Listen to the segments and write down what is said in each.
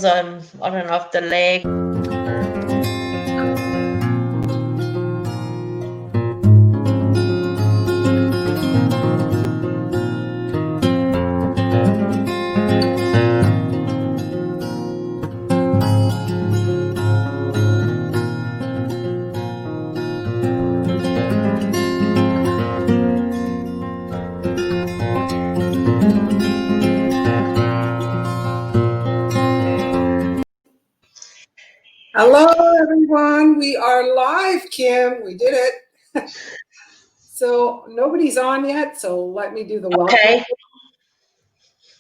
on and off the leg. Hello, everyone. We are live, Kim. We did it. So nobody's on yet, so let me do the welcome. Okay.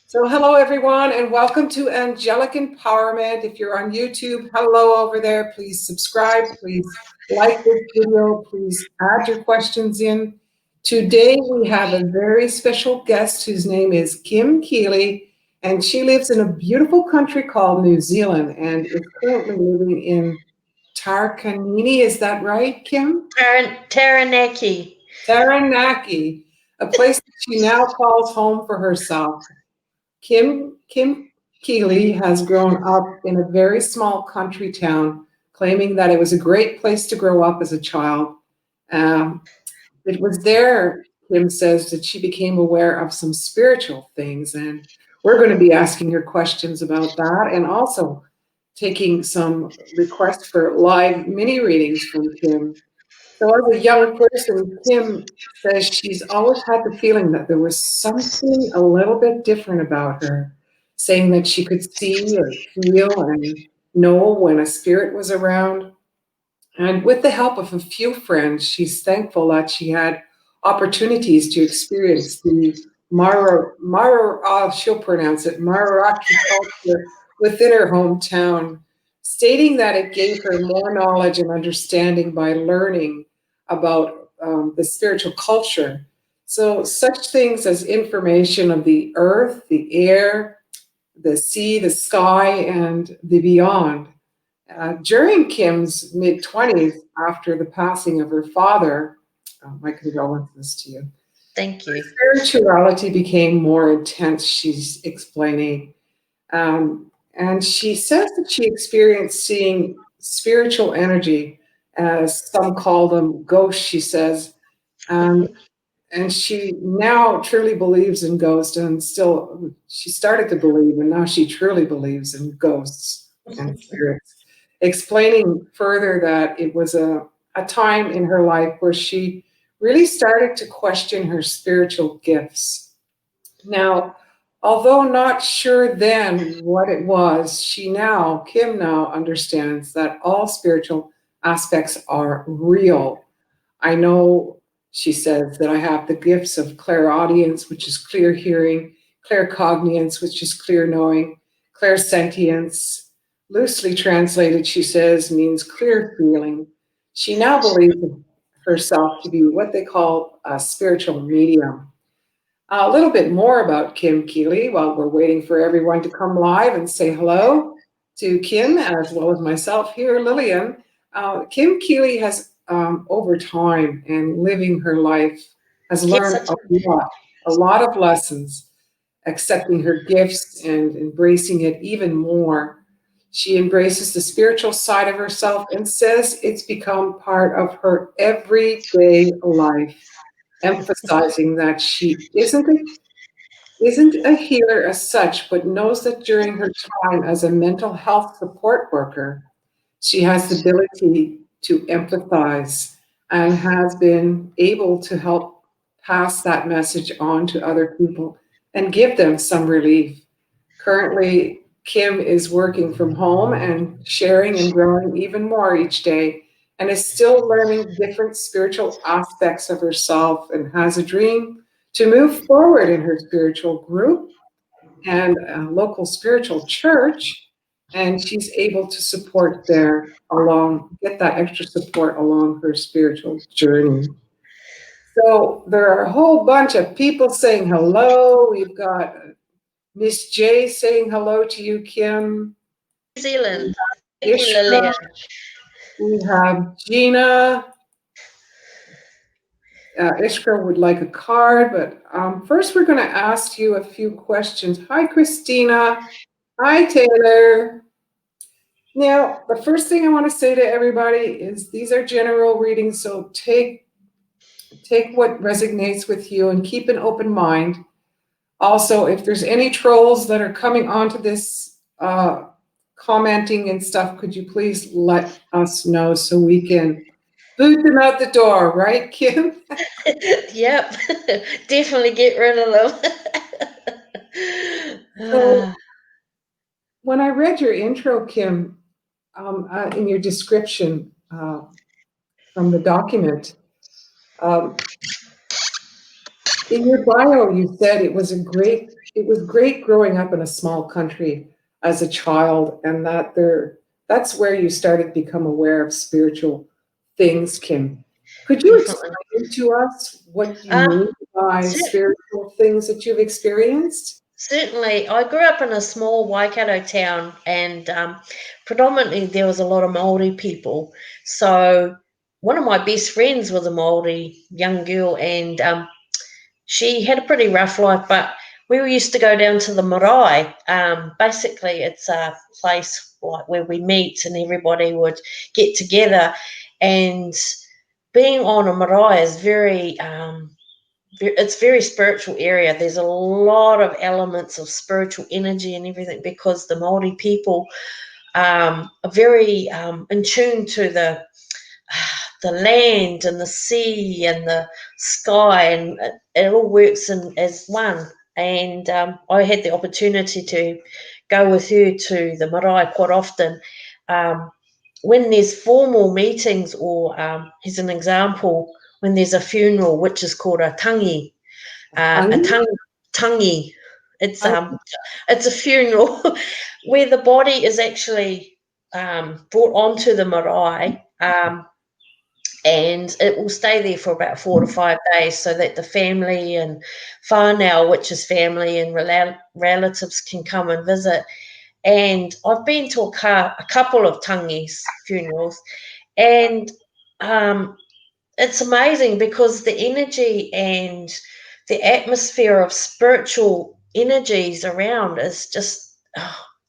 So hello, everyone, and welcome to Angelic Empowerment. If you're on YouTube, hello over there. Please subscribe. Please like this video. Please add your questions in. Today, we have a very special guest whose name is Kim Keely, and she lives in a beautiful country called New Zealand and is currently living in Tarkanini. Is that right, Kim? Taranaki. Taranaki, a place that she now calls home for herself. Kim Keely has grown up in a very small country town, claiming that it was a great place to grow up as a child. It was there, Kim says, that she became aware of some spiritual things, and we're going to be asking her questions about that, and also taking some requests for live mini readings from Kim. So as a young person, Kim says she's always had the feeling that there was something a little bit different about her, saying that she could see or feel and know when a spirit was around. And with the help of a few friends, she's thankful that she had opportunities to experience the she'll pronounce it, Mararaki culture within her hometown, stating that it gave her more knowledge and understanding by learning about the spiritual culture. So such things as information of the earth, the air, the sea, the sky, and the beyond. During Kim's mid-20s, after the passing of her father, my condolences to you. Thank you. Spirituality became more intense, she's explaining. And she says that she experienced seeing spiritual energy, as some call them ghosts, she says. And she now truly believes in ghosts, and still, she started to believe, and now she truly believes in ghosts and spirits. Explaining further that it was a time in her life where she really started to question her spiritual gifts. Now, although not sure then what it was, Kim now understands that all spiritual aspects are real. I know, she says, that I have the gifts of clairaudience, which is clear hearing, claircognizance, which is clear knowing, clairsentience. Loosely translated, she says, means clear feeling. She now believes herself to be what they call a spiritual medium. A little bit more about Kim Keely while we're waiting for everyone to come live and say hello to Kim as well as myself here, Lillian. Kim Keely has, over time and living her life, has learned a lot of lessons, accepting her gifts and embracing it even more. She embraces the spiritual side of herself and says it's become part of her everyday life, emphasizing that she isn't a healer as such, but knows that during her time as a mental health support worker, she has the ability to empathize and has been able to help pass that message on to other people and give them some relief. Currently, Kim is working from home and sharing and growing even more each day, and is still learning different spiritual aspects of herself, and has a dream to move forward in her spiritual group and a local spiritual church. And she's able to support get that extra support along her spiritual journey. So there are a whole bunch of people saying hello. We've got Miss J saying hello to you, Kim. New Zealand. Thank you, Ishka. Lillian. We have Gina. Ishka would like a card, but first we're going to ask you a few questions. Hi, Christina. Hi, Taylor. Now, the first thing I want to say to everybody is these are general readings, so take what resonates with you and keep an open mind. Also, if there's any trolls that are coming onto this commenting and stuff, could you please let us know so we can boot them out the door, right, Kim? Yep, definitely get rid of them. So when I read your intro, Kim, in your description from the document, um, in your bio, you said it was great growing up in a small country as a child, and that's where you started to become aware of spiritual things, Kim. Could you Definitely. explain to us what you Uh, mean by cer- spiritual things that you've experienced? Certainly. I grew up in a small Waikato town, and predominantly there was a lot of Maori people. So one of my best friends was a Maori young girl, and she had a pretty rough life, but we used to go down to the marae. Basically, it's a place like where we meet and everybody would get together. And being on a marae is it's very spiritual area. There's a lot of elements of spiritual energy and everything because the Maori people are very in tune to the land and the sea and the sky, and it all works as one. And I had the opportunity to go with her to the marae quite often. Um, when there's formal meetings, or here's an example, when there's a funeral, which is called a tangi, a Honey? tangi. It's a funeral where the body is actually brought onto the marae. And it will stay there for about 4 to 5 days so that the family and whānau, which is family and relatives, can come and visit. And I've been to a couple of tangis funerals, and um, it's amazing because the energy and the atmosphere of spiritual energies around is just,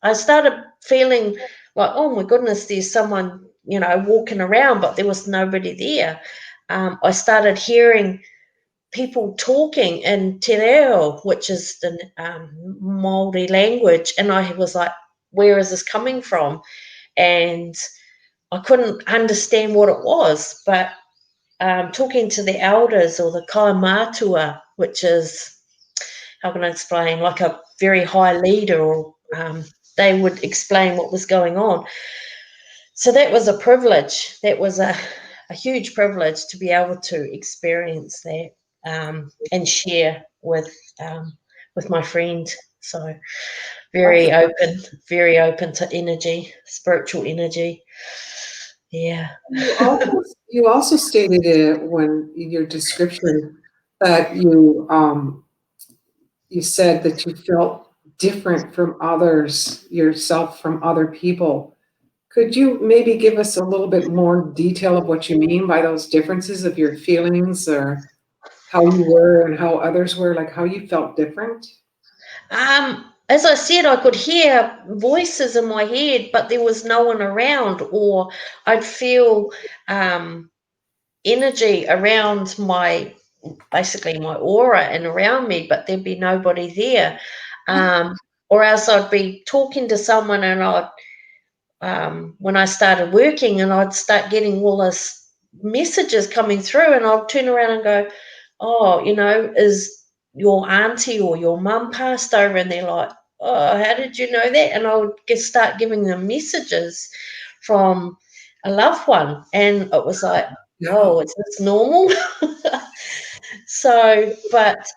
I started feeling like, oh my goodness, there's someone, walking around, but there was nobody there. I started hearing people talking in te reo, which is the Maori language, and I was like, where is this coming from? And I couldn't understand what it was, but talking to the elders, or the kaimātua, which is, how can I explain, like a very high leader, or they would explain what was going on. So that was a privilege. That was a huge privilege to be able to experience that, and share with my friend. So very open to energy, spiritual energy. Yeah. You also stated it when in your description that you said that you felt different from others, yourself from other people. Could you maybe give us a little bit more detail of what you mean by those differences of your feelings, or how you were and how others were, like how you felt different? As I said, I could hear voices in my head, but there was no one around, or I'd feel energy around basically my aura and around me, but there'd be nobody there. Um, or else I'd be talking to someone, and when I started working, and I'd start getting all this messages coming through, and I'd turn around and go, oh, is your auntie or your mum passed over? And they're like, oh, how did you know that? And I would start giving them messages from a loved one, and it was like, Yeah. oh, is this normal? So,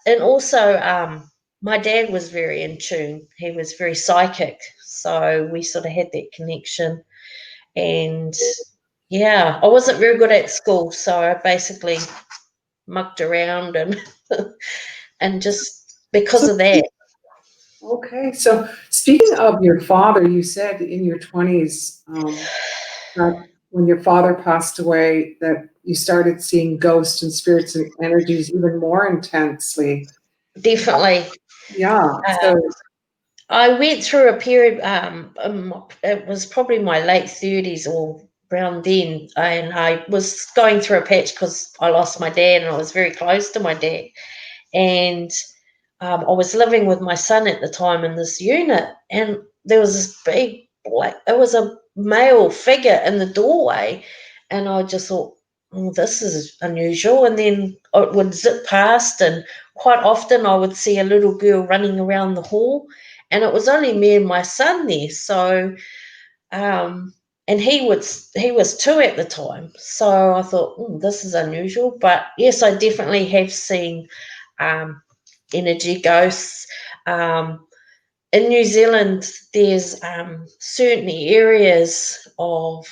and also, my dad was very in tune. He was very psychic. So we sort of had that connection. And yeah, I wasn't very good at school. So I basically mucked around, and, and just because So, of that. okay. So, speaking of your father, you said in your 20s that when your father passed away, that you started seeing ghosts and spirits and energies even more intensely. Definitely. Yeah. Uh, So, I went through a period, it was probably my late 30s or around then, and I was going through a patch because I lost my dad and I was very close to my dad. And I was living with my son at the time in this unit, and there was this big, like, it was a male figure in the doorway, and I just thought, oh, this is unusual. And then it would zip past, and quite often I would see a little girl running around the hall, and it was only me and my son there. So, and he was 2 at the time, so I thought, this is unusual. But yes, I definitely have seen um, energy ghosts. Um, in New Zealand, there's certain areas of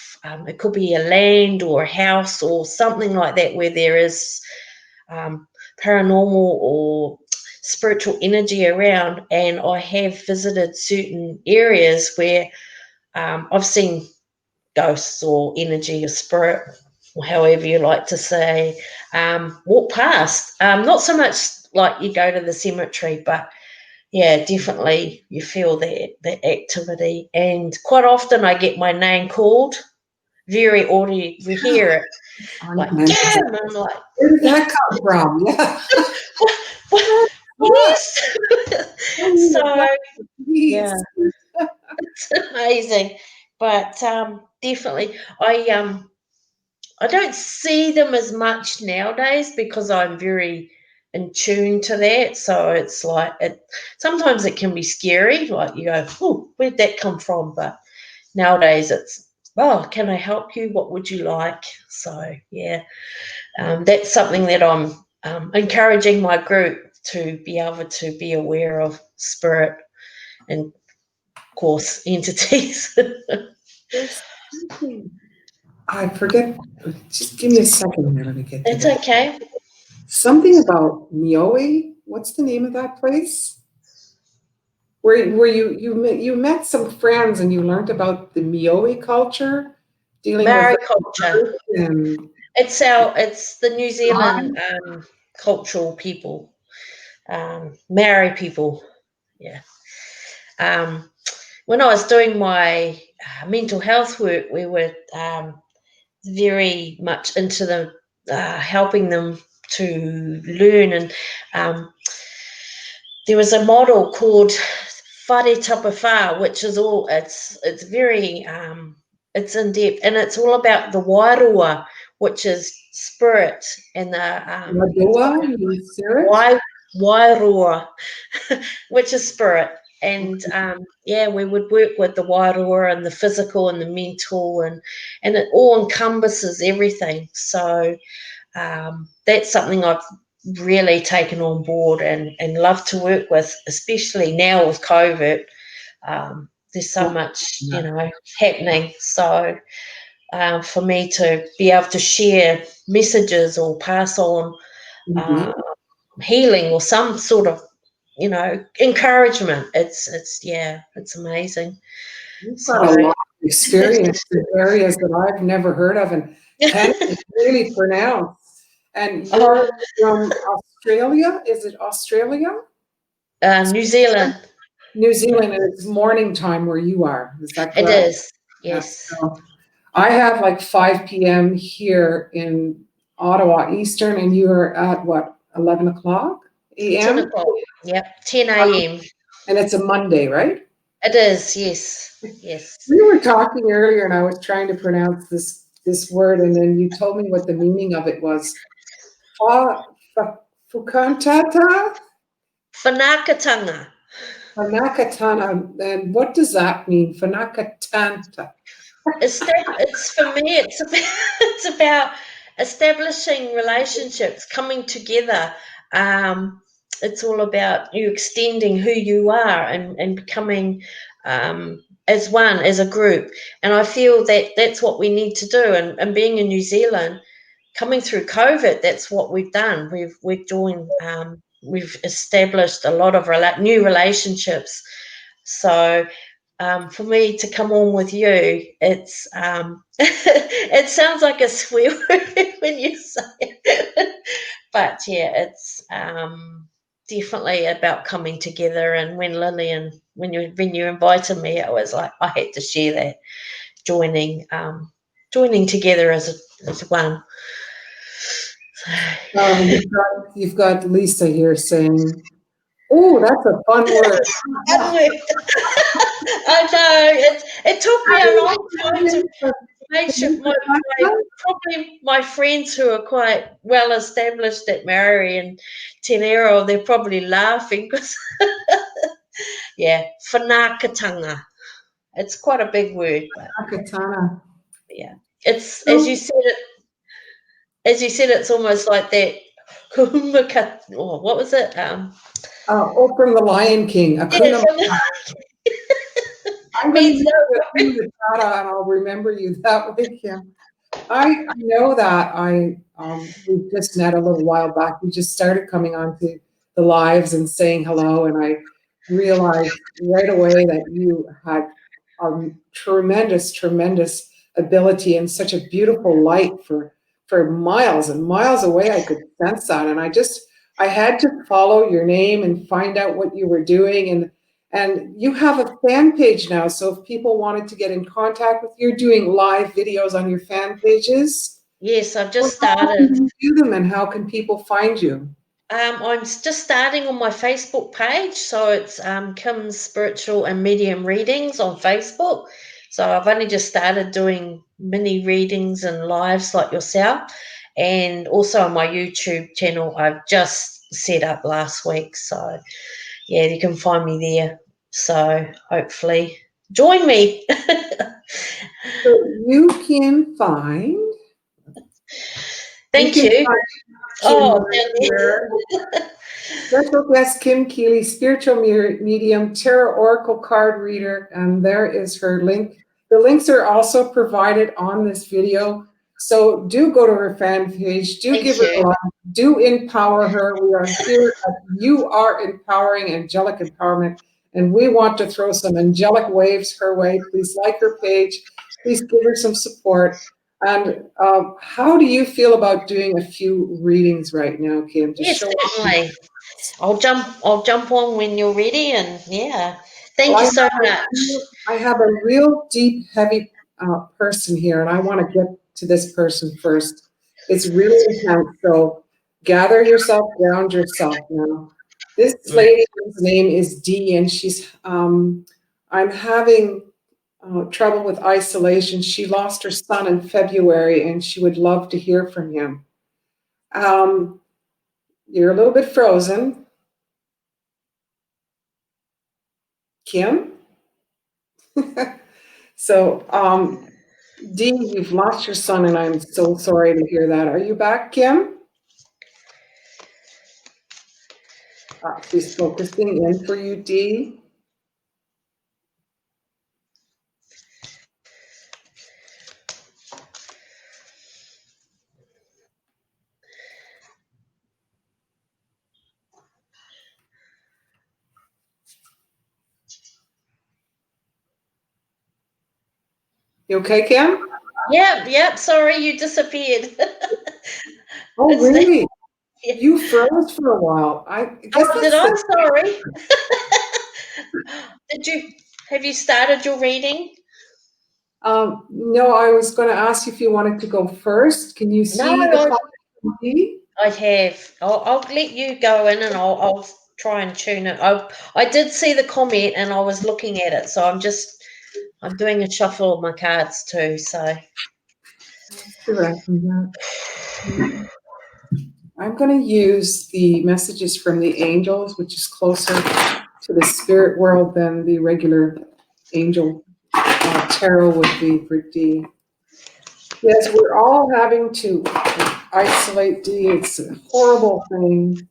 it could be a land or a house or something like that where there is um, paranormal or spiritual energy around, and I have visited certain areas where I've seen ghosts or energy or spirit, or however you like to say, walk past. Not so much like you go to the cemetery, but yeah, definitely you feel that activity. And quite often I get my name called very audibly. We hear it like, Unbelievable. Cam. I'm like, Where did yeah, that come from? Yeah. what, what? Yes. So yeah, Please. it's amazing. But definitely, I don't see them as much nowadays because I'm very in tune to that. So it's like it. Sometimes it can be scary. Like you go, "Oh, where'd that come from?" But nowadays it's, "Oh, can I help you? What would you like?" So yeah, that's something that I'm encouraging my group to be able to be aware of spirit and, of course, entities. There's something. I forget. Just give me a second here. Let me get to It's that. okay. Something about Niue. What's the name of that place? Where you met some friends and you learned about the Mioe culture, dealing with Maori the culture. earth and It's the New Zealand time. cultural people, Maori people. Yeah. Um, when I was doing my mental health work, we were very much into the helping them to learn, and um, there was a model called Whare Tapawha, which is all it's very it's in depth, and it's all about the wairua, which is spirit, and the Madoa means spirit. wai wairua, which is spirit. And yeah, we would work with the wairua and the physical and the mental, and it all encompasses everything. So that's something I've really taken on board and love to work with, especially now with COVID. There's so much, happening. So for me to be able to share messages or pass on uh, Indeed. healing or some sort of, encouragement. It's amazing. You've got a So lot of experience in areas that I've never heard of and can't really pronounce. And oh, you're from Australia? Is it Australia? New Zealand, New yeah, Zealand, and it's morning time where you are. Is that it correct? is. Yeah. Yes. So I have like 5 p.m. here in Ottawa Eastern, and you are at what, 11 o'clock 10 a.m.? o'clock. Yep. 10 a.m. And it's a Monday, right? It is. Yes. Yes. We were talking earlier, and I was trying to pronounce this word, and then you told me what the meaning of it was. Fa, Fukantata? Whanakatanga. Fanakatana. And what does that mean? Fanakatanta. It's for me. It's about, it's about establishing relationships, coming together. Um, it's all about you extending who you are and becoming as one, as a group. And I feel that that's what we need to do. And being in New Zealand, coming through COVID, that's what we've done. We've joined. We've established a lot of new relationships. So for me to come on with you, it's it sounds like a swear word when you say it, but yeah, it's definitely about coming together. And when Lillian, when you invited me, I was like, I had to share that, joining together as one. You've got Lisa here saying, "Oh, that's a fun word." I know it took me a long time to make sure probably my friends who are quite well established at Maori and Te Reo, they're probably laughing because yeah, whanakatanga. It's quite a big word, but Katana. yeah, it's as you said, it's almost like that. Oh, what was it? From the Lion King, Akuna. Yeah, I'm going to means use no. the Akuna Matata, and I'll remember you that way, Kim. I know that we just met a little while back. We just started coming onto the lives and saying hello, and I realized right away that you had tremendous, tremendous ability and such a beautiful light for miles and miles away. I could sense that, and I had to follow your name and find out what you were doing, and you have a fan page now, so if people wanted to get in contact with you, you're doing live videos on your fan pages. Yes, I've Well, just how started. can you do them, and how can people find you? I'm just starting on my Facebook page, so it's Kim's Spiritual and Medium Readings on Facebook. So I've only just started doing mini readings and lives like yourself, and also on my YouTube channel I've just set up last week. So yeah, you can find me there. So hopefully join me. So you can find Thank you. Kim Oh, right here. Special guest Kim Keely, spiritual medium, tarot oracle card reader, and there is her link. The links are also provided on this video. So do go to her fan page, do give thank her a you. like, do empower her. We are here at You Are Empowering Angelic Empowerment, and we want to throw some angelic waves her way. Please like her page. Please give her some support. And how do you feel about doing a few readings right now, Kim, to Yes, show off? certainly. I'll jump on when you're ready, and yeah. Well, Thank you so much. I have a real deep, heavy person here, and I want to get to this person first. It's really intense, so gather yourself, ground yourself now. This Mm. lady's name is Dee, and I'm having trouble with isolation. She lost her son in February, and she would love to hear from him. You're a little bit frozen. Kim? So, Dee, you've lost your son, and I'm so sorry to hear that. Are you back, Kim? She's focusing in for you, Dee. You okay, Kim? Yep. Sorry, you disappeared. Oh, It's really? yeah. You froze for a while. I guess Oh, did that's I? the. Sorry. Did you have you started your reading? No, I was going to ask you if you wanted to go first. Can you No, see the copy, Dee? I have. I'll let you go in, and I'll try and tune it. I did see the comment, and I was looking at it, so I'm doing a shuffle of my cards too. So Correct. I'm going to use the messages from the angels, which is closer to the spirit world than the regular angel tarot would be for Dee. Yes, we're all having to isolate Dee. It's a horrible thing.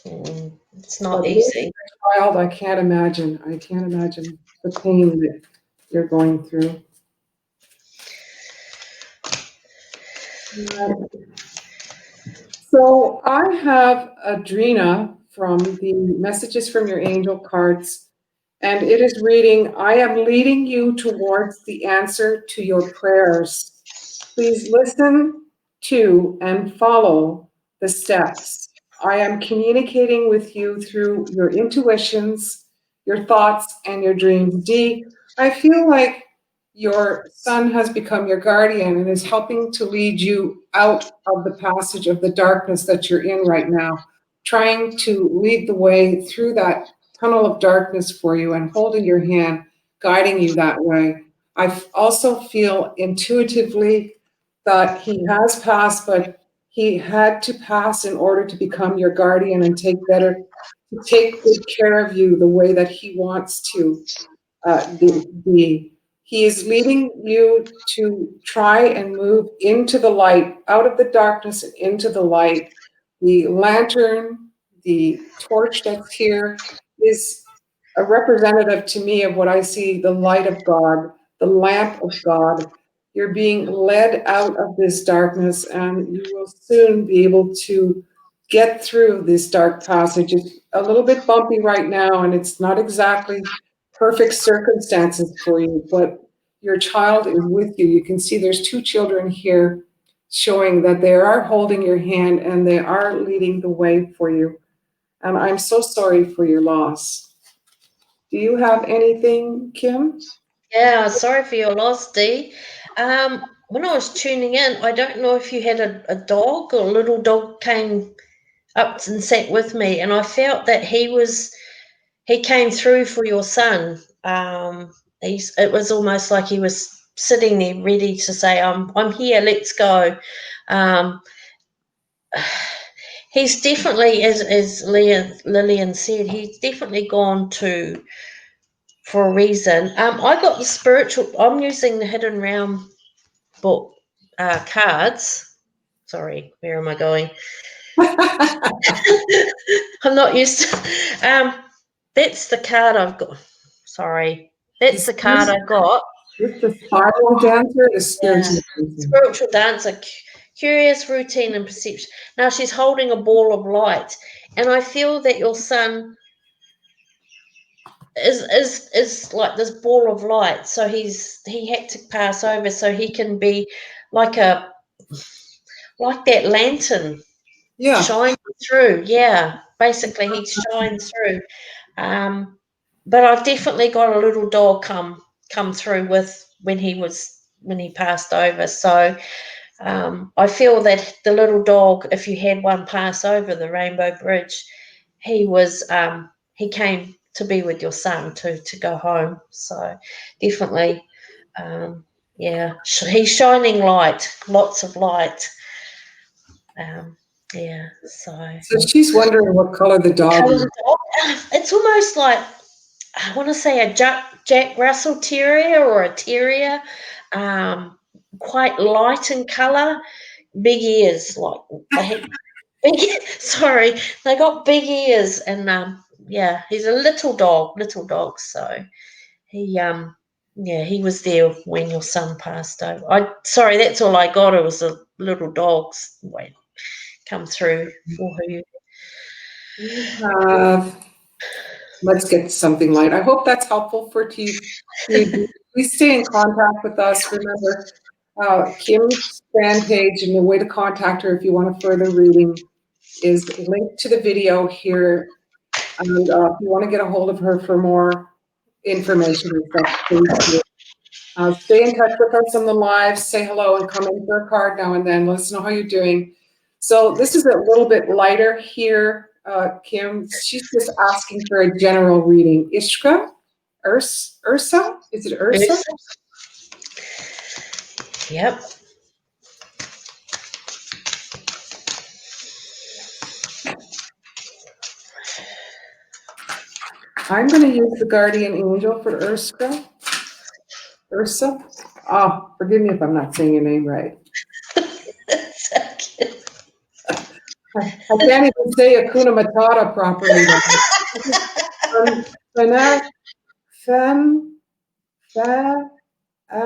it's not But losing easy. a child, I can't imagine. I can't imagine the pain that you're going through. So I have Adrena from the Messages from Your Angel cards, and it is reading, I am leading you towards the answer to your prayers. Please listen to and follow the steps. I am communicating with you through your intuitions, your thoughts, and your dreams. Dee, I feel like your son has become your guardian and is helping to lead you out of the passage of the darkness that you're in right now, trying to lead the way through that tunnel of darkness for you and holding your hand, guiding you that way. I also feel intuitively that he has passed, but he had to pass in order to become your guardian and take good care of you the way that he wants to be. He is leading you to try and move into the light, out of the darkness and into the light. The lantern, the torch that's here is a representative to me of what I see, the light of God, the lamp of God. You're being led out of this darkness, and you will soon be able to get through this dark passage. It's a little bit bumpy right now, and it's not exactly perfect circumstances for you, but your child is with you. You can see there's two children here showing that they are holding your hand and they are leading the way for you. And I'm so sorry for your loss. Do you have anything, Kim? Yeah, sorry for your loss, Dee. When I was tuning in, I don't know if you had a dog or a little dog came up and sat with me, and I felt that he came through for your son. It was almost like he was sitting there ready to say, I'm here, let's go. Um, he's definitely, as Lillian said, he's definitely gone to for a reason. I got the spiritual. I'm using the Hidden Realm book cards. Sorry, where am I going? I'm not used to. That's the card I've got. Sorry, that's the card I got. It's the spiral dancer, the Yeah, spiritual dancer. spiritual dancer, curious, routine, and perception. Now she's holding a ball of light, and I feel that your son is like this ball of light. So he had to pass over so he can be like that lantern Yeah. shining through. Yeah, basically he shines through. But I've definitely got a little dog come through with when he passed over. So I feel that the little dog, if you had one pass over the Rainbow Bridge, he came to be with your son to go home. So definitely, yeah, he's shining light, lots of light. Yeah, so So she's wondering what color the dog colour is. the dog. It's almost like I want to say a Jack Russell Terrier or a Terrier, quite light in colour, big ears, like they had big. Sorry, they got big ears, and yeah, he's a little dog. So he yeah, he was there when your son passed over. Sorry, that's all I got. It was a little dog's wait come through for you. We have, let's get something light. I hope that's helpful for you. Please stay in contact with us. Remember, Kim's fan page and the way to contact her if you want a further reading is linked to the video here. And if you want to get a hold of her for more information and stuff, please do. Stay in touch with us on the live, say hello, and come in for a card now and then. Let us know how you're doing. So this is a little bit lighter here, Kim. She's just asking for a general reading. Ishka? Ursa? Is it Ursa? Yep. I'm going to use the guardian angel for Ursa. Ursa? Oh, forgive me if I'm not saying your name right. I can't even say Akuna Matata properly. Fem, fa, I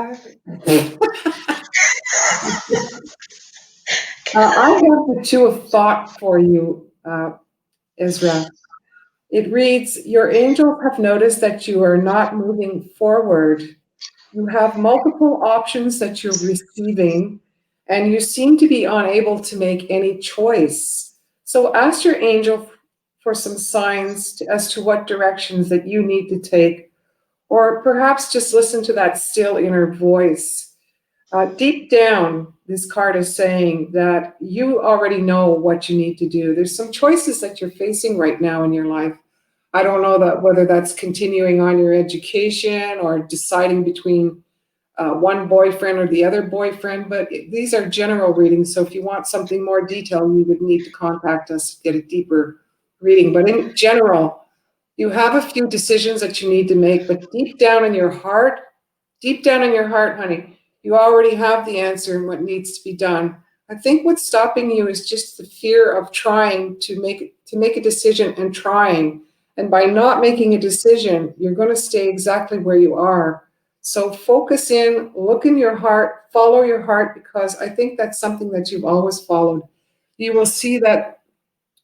have the two of thought for you, Ezra. It reads, your angels have noticed that you are not moving forward. You have multiple options that you're receiving, and you seem to be unable to make any choice. So ask your angel for some signs as to what directions that you need to take, or perhaps just listen to that still inner voice. Deep down, this card is saying that you already know what you need to do. There's some choices that you're facing right now in your life. I don't know that whether that's continuing on your education or deciding between one boyfriend or the other boyfriend, but these are general readings. So if you want something more detailed, you would need to contact us to get a deeper reading. But in general, you have a few decisions that you need to make, but deep down in your heart, honey, you already have the answer and what needs to be done. I think what's stopping you is just the fear of trying to make a decision and trying. And by not making a decision, you're going to stay exactly where you are. So focus in, look in your heart, follow your heart, because I think that's something that you've always followed. You will see that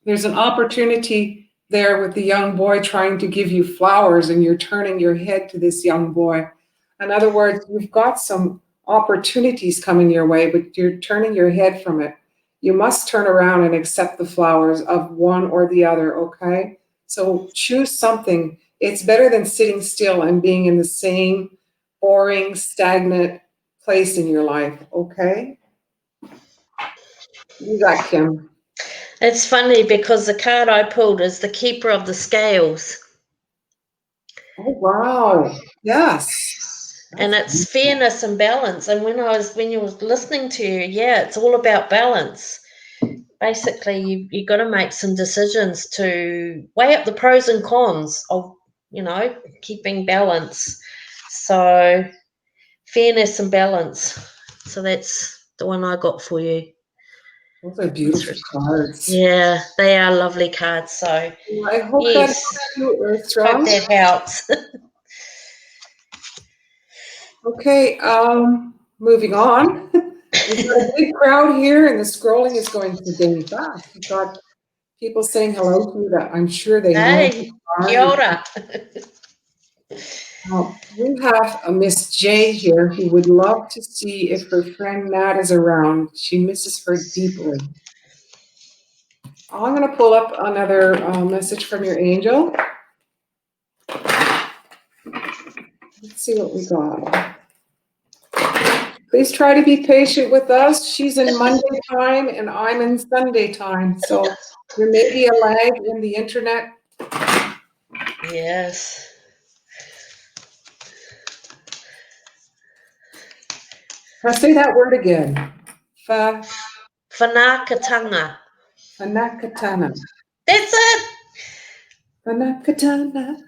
there's an opportunity there with the young boy trying to give you flowers, and you're turning your head to this young boy. In other words, you've got some opportunities coming your way, but you're turning your head from it. You must turn around and accept the flowers of one or the other, okay? So choose something. It's better than sitting still and being in the same boring, stagnant place in your life, okay? You got Kim. It's funny because the card I pulled is the Keeper of the Scales. Oh, wow. Yes. And it's fairness and balance. And when you were listening to you, yeah, it's all about balance. Basically, you got to make some decisions to weigh up the pros and cons of, keeping balance. So fairness and balance. So that's the one I got for you. Those are beautiful cards. Yeah, they are lovely cards. So I hope that helps you, Earthstrong. Hope that helps. Okay, moving on. We've got a big crowd here, and the scrolling is going today fast. We've got people saying hello to you that I'm sure they know. Hey, kia ora. We have a Miss J here who would love to see if her friend Nat is around. She misses her deeply. I'm going to pull up another message from your angel. Let's see what we got. Please try to be patient with us. She's in Monday time and I'm in Sunday time. So there may be a lag in the internet. Yes. Now say that word again. Whanakatanga. Whanakatana. That's it. Whanakatana.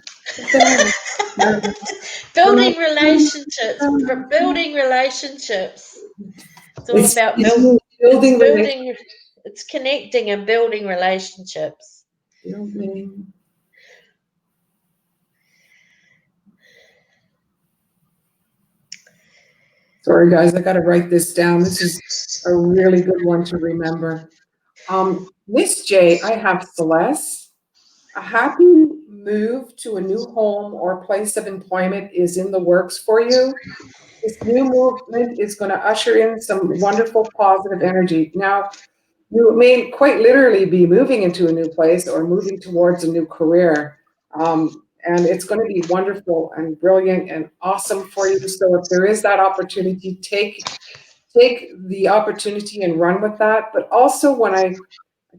Building relationships. Building relationships. It's all about building. It's connecting and building relationships. Sorry, guys, I got to write this down. This is a really good one to remember. Miss J, I have Celeste. A happy move to a new home or place of employment is in the works for you. This new movement is going to usher in some wonderful positive energy. Now, you may quite literally be moving into a new place or moving towards a new career. And it's going to be wonderful and brilliant and awesome for you. So if there is that opportunity, take the opportunity and run with that. But also when I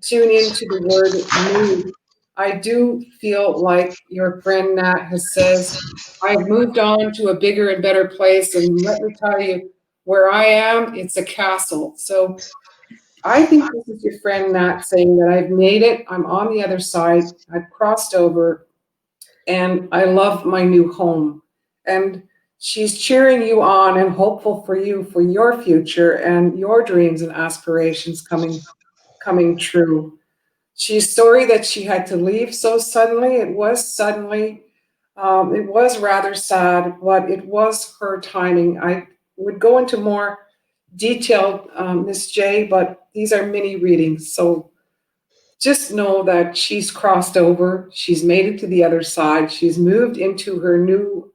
tune into the word move, I do feel like your friend Nat has says, I've moved on to a bigger and better place. And let me tell you, where I am, it's a castle. So I think this is your friend Nat saying that I've made it. I'm on the other side. I've crossed over and I love my new home. And she's cheering you on and hopeful for you for your future and your dreams and aspirations coming true. She's sorry that she had to leave so suddenly. It was suddenly. It was rather sad, but it was her timing. I would go into more detail, Miss J, but these are mini readings. So just know that she's crossed over. She's made it to the other side. She's moved into her new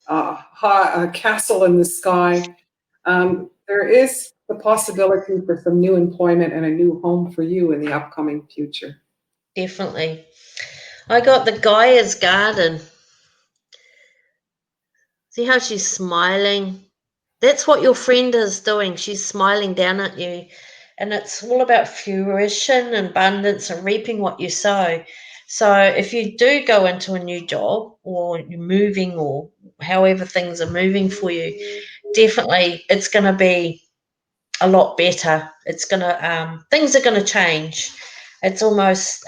castle in the sky. there is the possibility for some new employment and a new home for you in the upcoming future. Definitely. I got the Gaia's garden. See how she's smiling? That's what your friend is doing. She's smiling down at you. And it's all about fruition and abundance and reaping what you sow. So if you do go into a new job or you're moving or however things are moving for you, definitely it's going to be a lot better. It's going to, things are going to change. It's almost,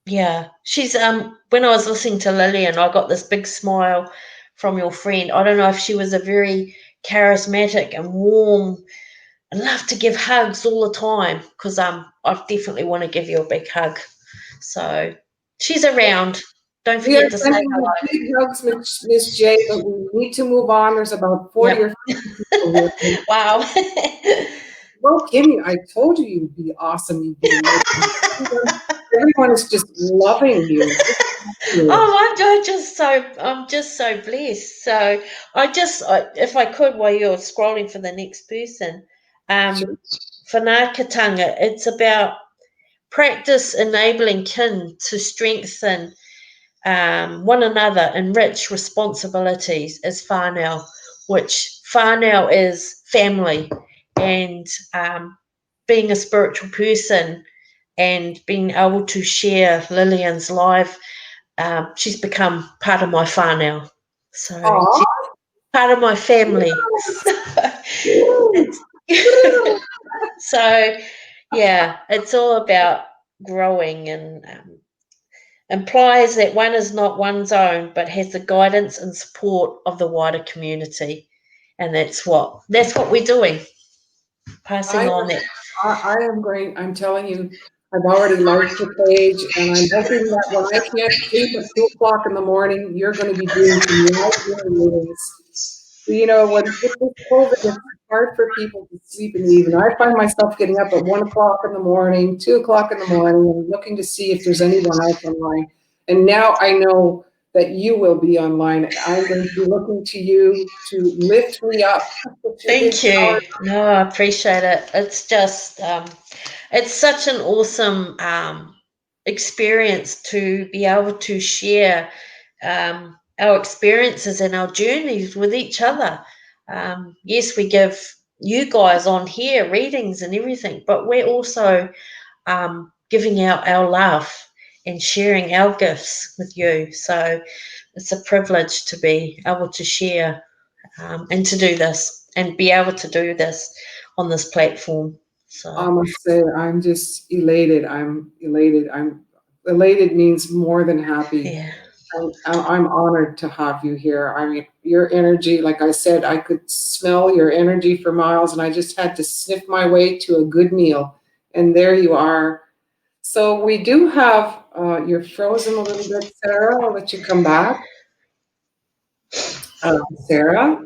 yeah. She's, when I was listening to Lillian, I got this big smile from your friend. I don't know if she was a very charismatic and warm and love to give hugs all the time because I definitely want to give you a big hug. So she's around. Don't We are forget to say sending you hello. big hugs, Miss J, but we need to move on. There's about 40 or Yep. 50 people here. Wow. Well, Kimmy, I told you you'd be awesome. You'd be amazing. Everyone is just loving you. Just loving you. Oh, I'm just so blessed. So if I could, while you're scrolling for the next person, Sure. whanaakatanga, it's about practice enabling kin to strengthen one another and rich responsibilities as whānau, which whānau is family and being a spiritual person and being able to share Lillian's life. She's become part of my whānau. So she's Aw. part of my family. Woo. It's, Woo. so, yeah, it's all about growing and implies that one is not one's own, but has the guidance and support of the wider community. And that's what we're doing, I passing am, on that. I am going, I'm telling you, I've already liked your page, and I'm hoping that when I can't sleep at 2 o'clock in the morning, you're going to be doing some live readings. You know, when with this COVID, it's hard for people to sleep in the evening. I find myself getting up at 1 o'clock in the morning, 2 o'clock in the morning, and looking to see if there's anyone else online. And now I know that you will be online. I'm going to be looking to you to lift me up with your Thank big you. power. No, I appreciate it. It's just, it's such an awesome experience to be able to share our experiences and our journeys with each other. Yes, we give you guys on here readings and everything, but we're also giving out our love and sharing our gifts with you. So it's a privilege to be able to share and to do this and be able to do this on this platform. I So, must say, I'm just elated. I'm elated. I'm elated means more than happy. yeah. I'm honored to have you here. I mean, your energy, like I said, I could smell your energy for miles, and I just had to sniff my way to a good meal. And there you are. So we do have, you're frozen a little bit, Sarah. I'll let you come back. Sarah,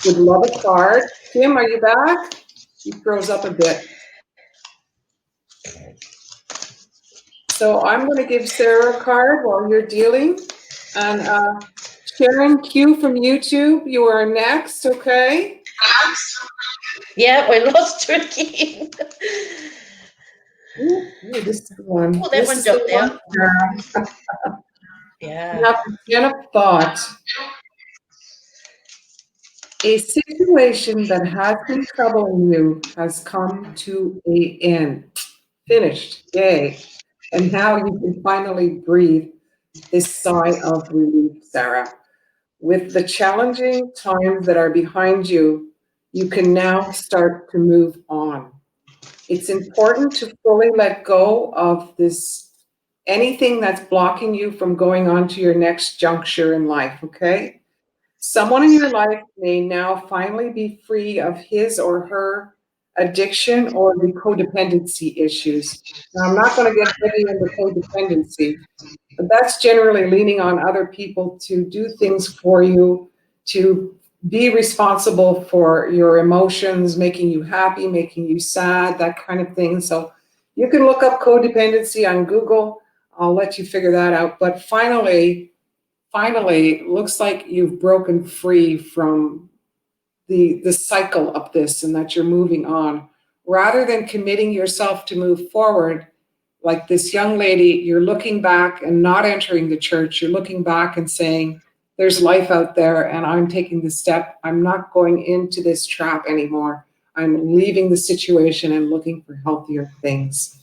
would love a card. Kim, are you back? You froze up a bit. So I'm going to give Sarah a card while you're dealing. And Sharon Q from YouTube, you are next, okay? Yeah, we lost her again. Ooh, this is the one. Oh, that This one is the dropped one, out. Sarah. Yeah. Now, begin a thought. A situation that has been troubling you has come to an end. Finished. Yay. And now you can finally breathe this sigh of relief, Sarah. With the challenging times that are behind you, you can now start to move on. It's important to fully let go of this, anything that's blocking you from going on to your next juncture in life, okay? Someone in your life may now finally be free of his or her addiction or the codependency issues. Now, I'm not going to get heavy into codependency, but that's generally leaning on other people to do things for you, to be responsible for your emotions, making you happy, making you sad, that kind of thing. So you can look up codependency on Google. I'll let you figure that out. But finally, looks like you've broken free from the cycle of this and that you're moving on. Rather than committing yourself to move forward, like this young lady, you're looking back and not entering the church. You're looking back and saying, there's life out there and I'm taking the step. I'm not going into this trap anymore. I'm leaving the situation and looking for healthier things.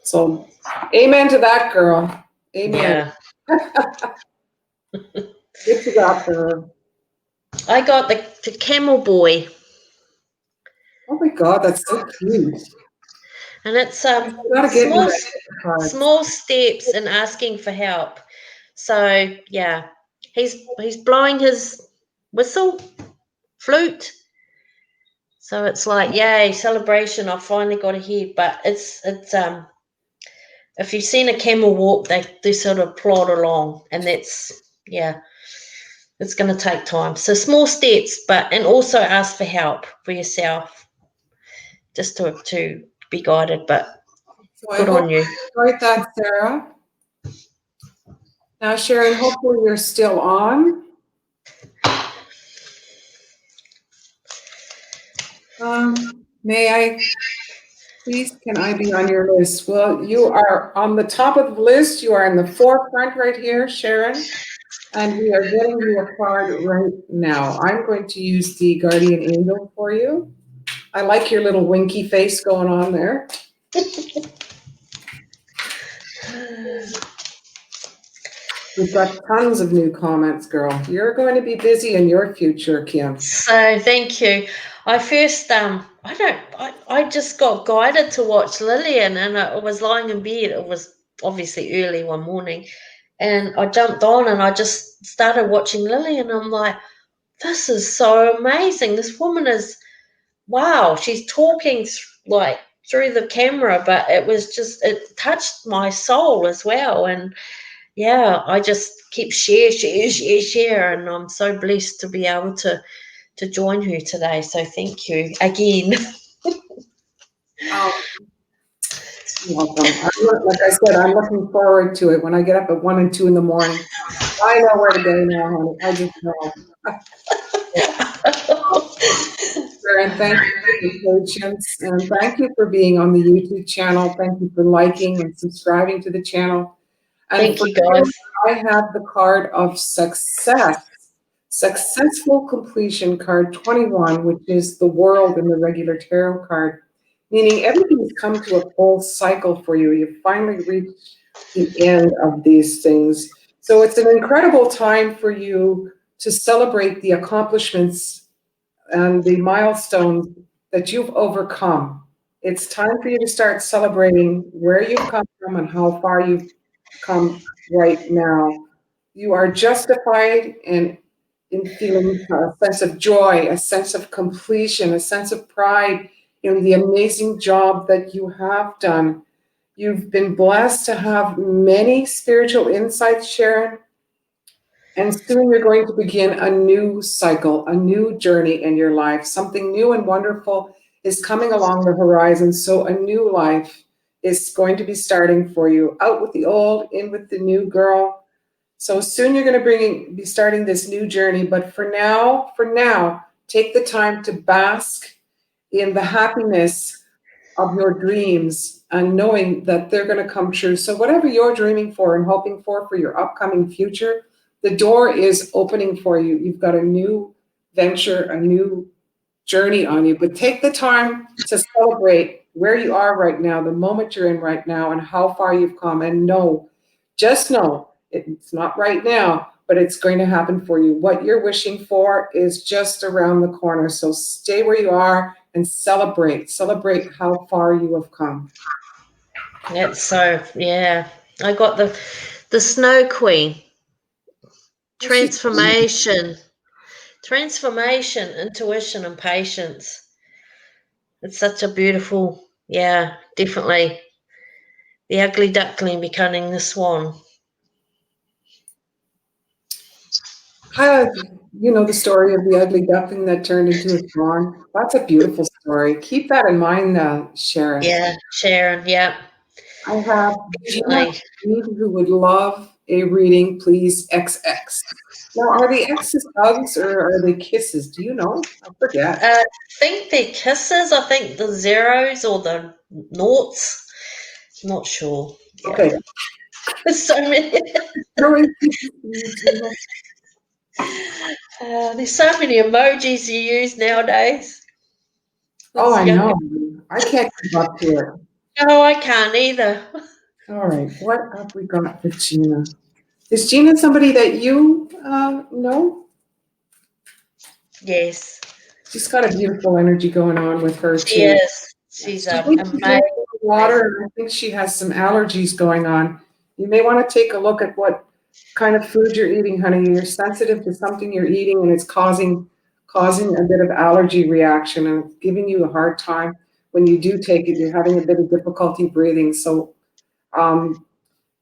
So amen to that, girl. Amen. Yeah. What you got for her? I got the camel boy. Oh my God, that's so cute. And it's You gotta get me small that card. small steps in asking for help. So yeah, he's blowing his whistle, flute. So it's like, yay, celebration, I finally got ahead. But it's if you've seen a camel walk, they sort of plod along, and that's, yeah, it's going to take time. So small steps, but and also ask for help for yourself, just to be guided. But So I good hope on you. you enjoyed that, Sarah. Now, Sharon, hopefully you're still on. May I, please, can I be on your list? Well, you are on the top of the list. You are in the forefront right here, Sharon. And we are getting you a card right now. I'm going to use the Guardian Angel for you. I like your little winky face going on there. We've got tons of new comments, girl. You're going to be busy in your future, Kim. So thank you. I first I just got guided to watch Lillian, and I was lying in bed. It was obviously early one morning, and I jumped on and I just started watching Lillian. I'm like, this is so amazing. This woman is, wow. She's talking like through the camera, but it touched my soul as well. And yeah, I just keep share, and I'm so blessed to be able to join her today. So thank you again. Oh, you're welcome. Like I said, I'm looking forward to it when I get up at 1 and 2 in the morning. I know where to go now, honey. I just know. And thank you for your patience. And thank you for being on the YouTube channel. Thank you for liking and subscribing to the channel. And Thank for you, guys. you, I have the card of success. Successful completion card 21, which is the world in the regular tarot card, meaning everything's come to a full cycle for you. You've finally reached the end of these things. So it's an incredible time for you to celebrate the accomplishments and the milestones that you've overcome. It's time for you to start celebrating where you've come from and how far you've come right now. You are justified in feeling a sense of joy, a sense of completion, a sense of pride in the amazing job that you have done. You've been blessed to have many spiritual insights, Sharon, and soon you're going to begin a new cycle, a new journey in your life. Something new and wonderful is coming along the horizon. So a new life is going to be starting for you. Out with the old, in with the new, girl. So soon you're going to be starting this new journey. But for now, take the time to bask in the happiness of your dreams and knowing that they're going to come true. So whatever you're dreaming for and hoping for your upcoming future, the door is opening for you. You've got a new venture, a new journey on you. But take the time to celebrate where you are right now, the moment you're in right now, and how far you've come. And just know, it's not right now, but it's going to happen for you. What you're wishing for is just around the corner. So stay where you are and celebrate. Celebrate how far you have come. That's so, yeah. I got the Snow Queen. Transformation, intuition, and patience. It's such a beautiful, yeah, definitely. The ugly duckling becoming the swan. You know the story of the ugly duckling that turned into a swan? That's a beautiful story. Keep that in mind, Sharon. Yeah, Sharon, yeah. I have Gina Definitely. who would love a reading, please, XX. Now, are the X's hugs or are they kisses? Do you know? I forget. I think they're kisses. I think the zeros or the noughts. Not sure. Yeah. Okay. There's so many. Throwing kisses to you, Gina. There's so many emojis you use nowadays. Oh, That's I younger. know. I can't keep up to it. No, I can't either. All right. What have we got for Gina? Is Gina somebody that you know? Yes, She's got a beautiful energy going on with her she too. is. She's She needs to amazing. drink more water, and I think she has some allergies going on. You may want to take a look at what kind of food you're eating, honey. You're sensitive to something you're eating, and it's causing a bit of allergy reaction, and it's giving you a hard time when you do take it. You're having a bit of difficulty breathing. So um,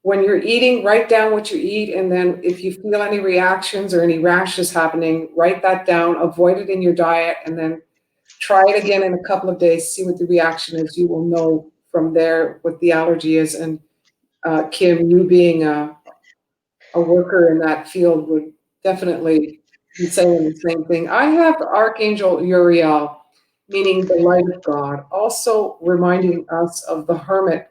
when you're eating, write down what you eat, and then if you feel any reactions or any rashes happening, write that down. Avoid it in your diet, and then try it again in a couple of days, see what the reaction is. You will know from there what the allergy is. And Kim, you being a worker in that field would definitely be saying the same thing. I have Archangel Uriel, meaning the light of God, also reminding us of the Hermit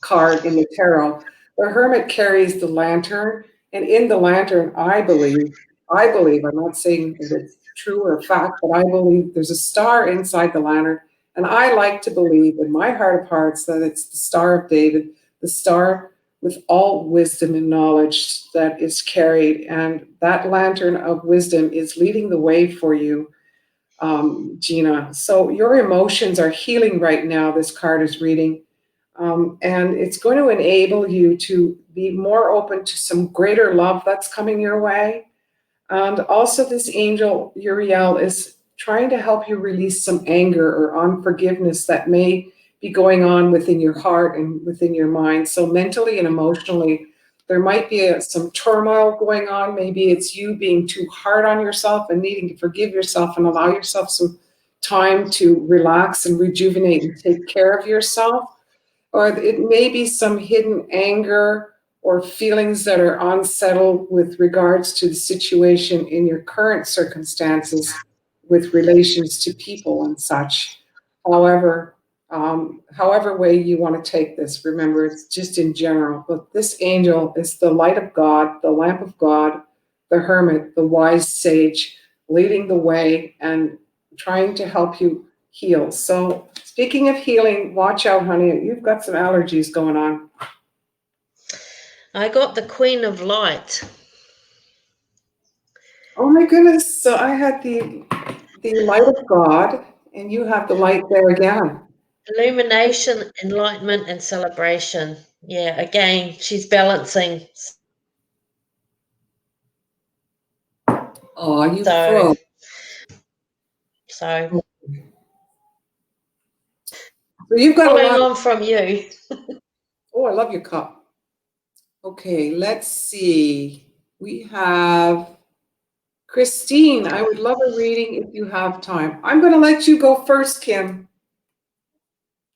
card in the tarot. The hermit carries the lantern, and in the lantern, I believe, I'm not saying that it's true or fact, but I believe there's a star inside the lantern. And I like to believe in my heart of hearts that it's the Star of David, the star with all wisdom and knowledge that is carried. And that lantern of wisdom is leading the way for you, Gina. So your emotions are healing right now, this card is reading. And it's going to enable you to be more open to some greater love that's coming your way. And also, this angel, Uriel, is trying to help you release some anger or unforgiveness that may be going on within your heart and within your mind. So, mentally and emotionally, there might be some turmoil going on. Maybe it's you being too hard on yourself and needing to forgive yourself and allow yourself some time to relax and rejuvenate and take care of yourself, or it may be some hidden anger or feelings that are unsettled with regards to the situation in your current circumstances with relations to people and such. However, however way you want to take this, remember it's just in general. But this angel is the light of God, the lamp of God, the hermit, the wise sage, leading the way and trying to help you heal. So, speaking of healing, watch out, honey. You've got some allergies going on. I got the Queen of Light. Oh my goodness. So I had the light of God, and you have the light there again. Illumination, enlightenment, and celebration. Yeah, again, she's balancing. Oh, you So, froze. so So you've got a following lot. on from you. Oh, I love your cup. Okay, let's see. We have Christine. I would love a reading if you have time. I'm going to let you go first, Kim.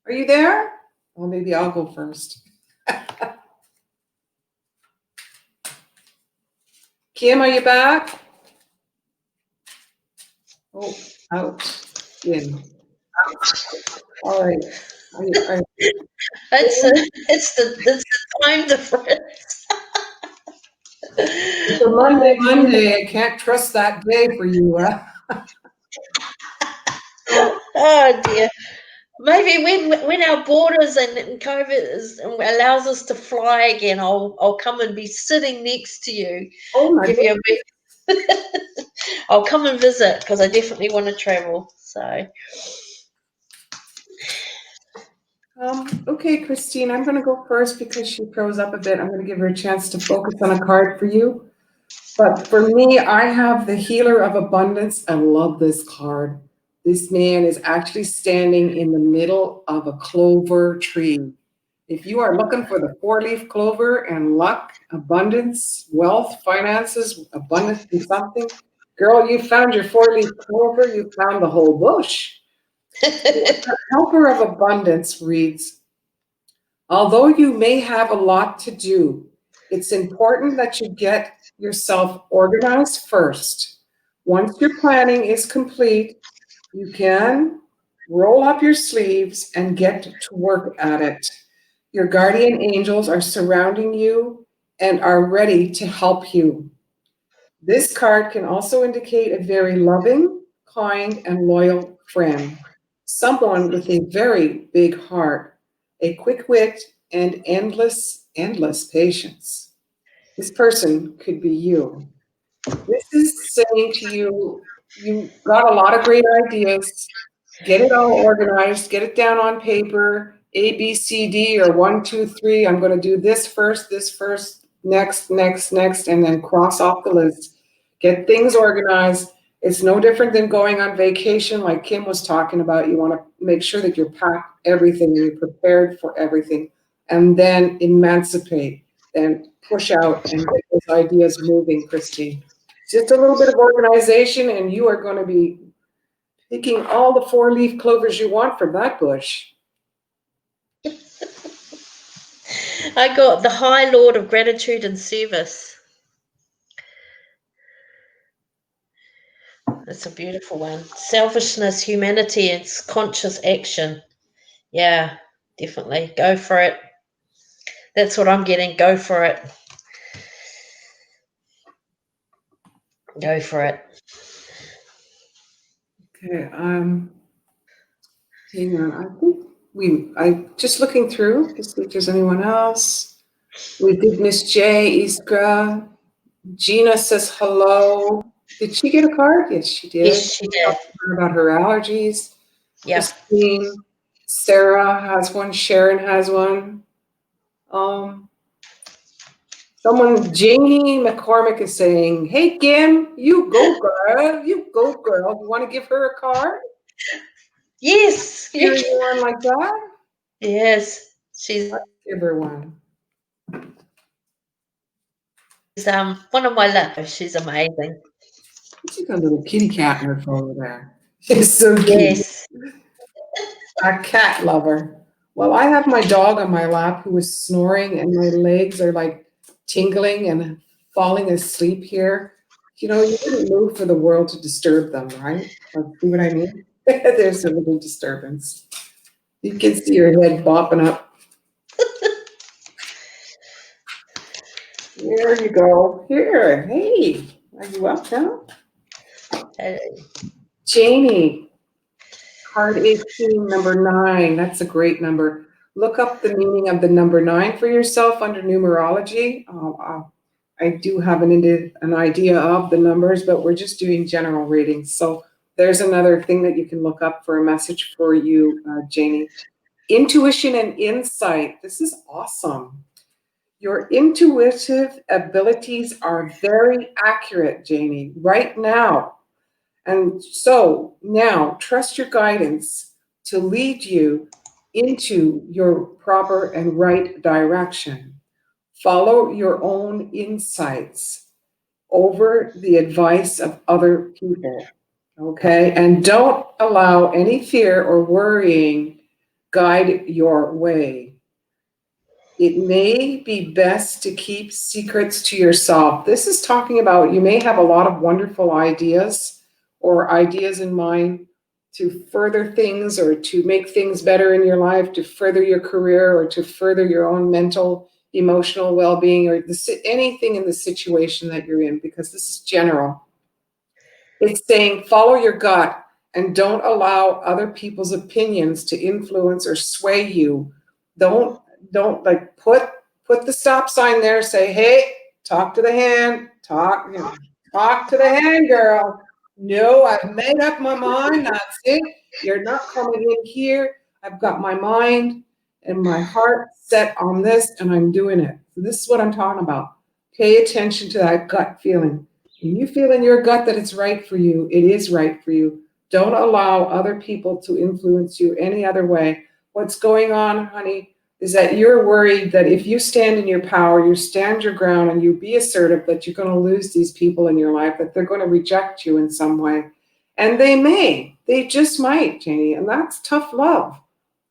Are you there? Well, maybe I'll go first. Kim, are you back? Oh, out, in. All right. It's a, it's the time difference. It's a Monday. I can't trust that day for you. Oh dear. Maybe when our borders and COVID allows us to fly again, I'll come and be sitting next to you, Oh my give God. you a big. I'll come and visit because I definitely want to travel. So Okay, Christine, I'm going to go first because she froze up a bit. I'm going to give her a chance to focus on a card for you. But for me, I have the Healer of Abundance. I love this card. This man is actually standing in the middle of a clover tree. If you are looking for the four-leaf clover and luck, abundance, wealth, finances, abundance in something, girl, you found your four-leaf clover, you found the whole bush. The Helper of Abundance reads, although you may have a lot to do, it's important that you get yourself organized first. Once your planning is complete, you can roll up your sleeves and get to work at it. Your guardian angels are surrounding you and are ready to help you. This card can also indicate a very loving, kind, and loyal friend, someone with a very big heart, a quick wit, and endless patience. This person could be you. This is saying to you, you got a lot of great ideas. Get it all organized, get it down on paper, A, B, C, D, or one, two, three. I'm going to do this first, next, and then cross off the list. Get things organized. It's no different than going on vacation, like Kim was talking about. You want to make sure that you're packed everything and you're prepared for everything, and then emancipate, then push out and get those ideas moving, Christine. Just a little bit of organization, and you are going to be picking all the four-leaf clovers you want from that bush. I got the High Lord of Gratitude and Service. That's a beautiful one. Selfishness, humanity, and conscious action. Yeah, definitely. Go for it. That's what I'm getting. Go for it. Go for it. Okay, hang on. I think I just looking through to see if there's anyone else. We did Miss J, Iskra. Gina says hello. Did she get a card? Yes, she Yes, did. she We did. talked to her about her allergies. Yeah. Christine, Sarah has one. Sharon has one. Um, Janie McCormick is saying, "Hey, Kim, you go, girl. You go, girl. You want to give her a card? Yes. Hearing one like that? Yes. She's Let's give her one." one of my love. She's amazing. She's got a little kitty cat in her over there. She's so cute. Yes. A cat lover. Well, I have my dog on my lap who is snoring, and my legs are like tingling and falling asleep here. You know, you wouldn't move for the world to disturb them, right? Like, see what I mean? There's a little disturbance. You can see your head bopping up. There you go. Here, hey, are you up now? Uh, Janie, card 18, number 9. That's a great number. Look up the meaning of the number 9 for yourself under numerology. I do have an idea of the numbers, but we're just doing general readings. So there's another thing that you can look up for a message for you, Janie. Intuition and insight. This is awesome. Your intuitive abilities are very accurate, Janie, right now. And so now trust your guidance to lead you into your proper and right direction. Follow your own insights over the advice of other people. Okay? And don't allow any fear or worrying guide your way. It may be best to keep secrets to yourself. This is talking about you may have a lot of wonderful ideas or ideas in mind to further things or to make things better in your life, to further your career or to further your own mental, emotional well being or anything in the situation that you're in, because this is general. It's saying follow your gut and don't allow other people's opinions to influence or sway you. Don't like put the stop sign there, say, hey, talk to the hand, talk to the hand, girl. No, I've made up my mind. That's it. You're not coming in here. I've got my mind and my heart set on this and I'm doing it. So this is what I'm talking about. Pay attention to that gut feeling. When you feel in your gut that it's right for you, it is right for you. Don't allow other people to influence you any other way. What's going on, honey, is that you're worried that if you stand in your power, you stand your ground and you be assertive, that you're going to lose these people in your life, that they're going to reject you in some way. And they just might, Janie. And that's tough love.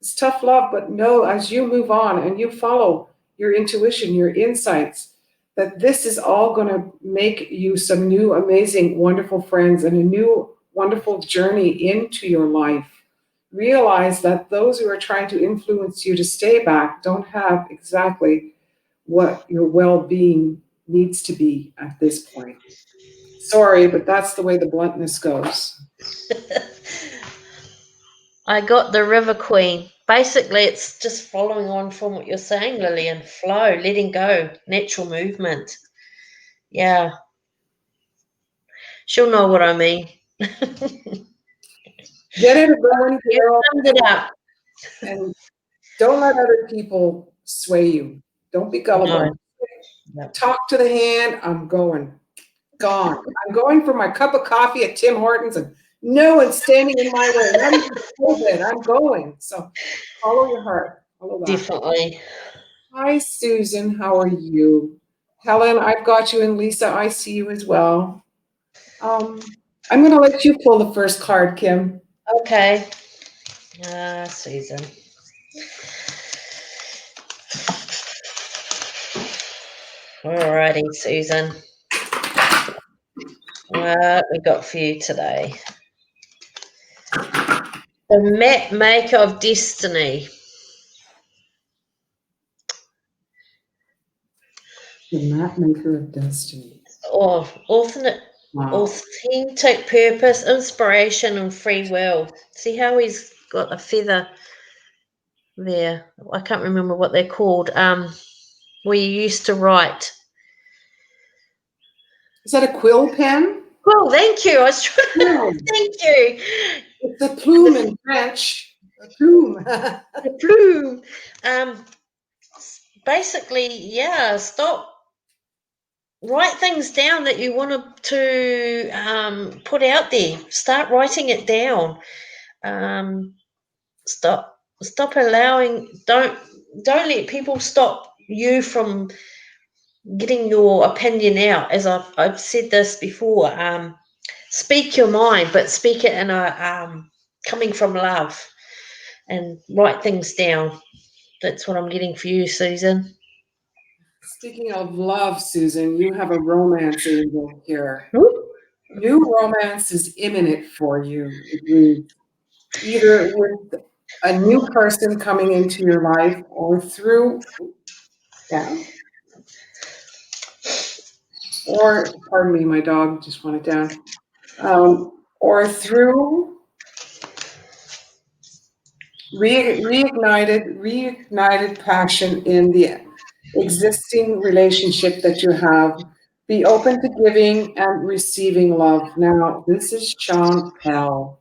It's tough love, but know as you move on and you follow your intuition, your insights, that this is all going to make you some new, amazing, wonderful friends and a new, wonderful journey into your life. Realize that those who are trying to influence you to stay back don't have exactly what your well-being needs to be at this point. Sorry, but that's the way the bluntness goes. I got the River Queen. Basically, it's just following on from what you're saying, Lillian. Flow, letting go, natural movement. Yeah, she'll know what I mean. Get it going, You girl, summed it up. and don't let other people sway you. Don't be No. gullible. Yep. Talk to the hand. I'm going. Gone. I'm going for my cup of coffee at Tim Hortons, and no one's standing in my way. Not even COVID. I'm going. So follow your heart. Follow that. Definitely. Hi, Susan. How are you? Helen, I've got you, and Lisa, I see you as well. I'm going to let you pull the first card, Kim. Okay. Susan. Alrighty, Susan. What we got for you today? The map maker of destiny. The map maker of destiny. Or alternate, Wow. authentic purpose, inspiration, and free will. See how he's got a feather there. I can't remember what they're called. Where you used to write. Is that a quill pen? Oh, thank you. I was trying. No, Thank you. it's a plume in French. A plume. The plume. Basically, yeah. Stop. Write things down that you want to put out there. Start writing it down. Um, stop allowing. Don't let people stop you from getting your opinion out. As I've said this before. Speak your mind, but speak it in a coming from love, and write things down. That's what I'm getting for you, Susan. Speaking of love, Susan, you have a romance angel here. Whoop. New romance is imminent for you. It means either with a new person coming into your life or through, yeah, or pardon me, my dog just wanted down, or through reignited passion in the existing relationship that you have. Be open to giving and receiving love. Now, this is Chantel.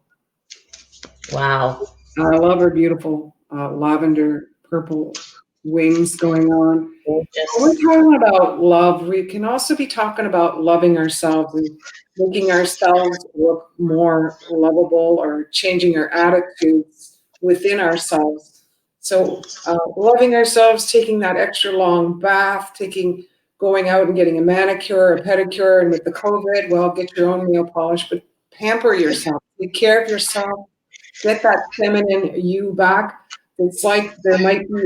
Wow. I love her beautiful lavender purple wings going on. When Gorgeous. we're talking about love, we can also be talking about loving ourselves and making ourselves look more lovable or changing our attitudes within ourselves. So, loving ourselves, taking that extra long bath, going out and getting a manicure, a pedicure, and with the COVID, well, get your own nail polish, but pamper yourself, take care of yourself, get that feminine you back. It's like there might be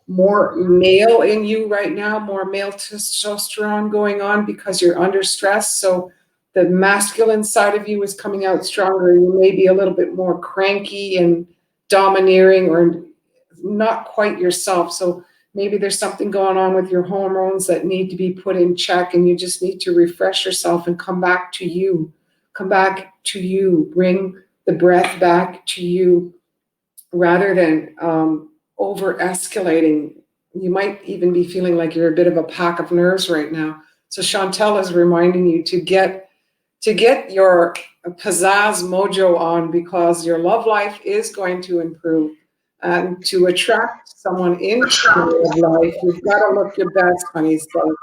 more male in you right now, more male testosterone going on because you're under stress. So the masculine side of you is coming out stronger. You may be a little bit more cranky and domineering or not quite yourself. So maybe there's something going on with your hormones that need to be put in check, and you just need to refresh yourself and come back to you. Come back to you. Bring the breath back to you rather than over escalating. You might even be feeling like you're a bit of a pack of nerves right now. So Chantel is reminding you to get your pizzazz mojo on, because your love life is going to improve. And to attract someone into your love life, you've got to look your best, honey. So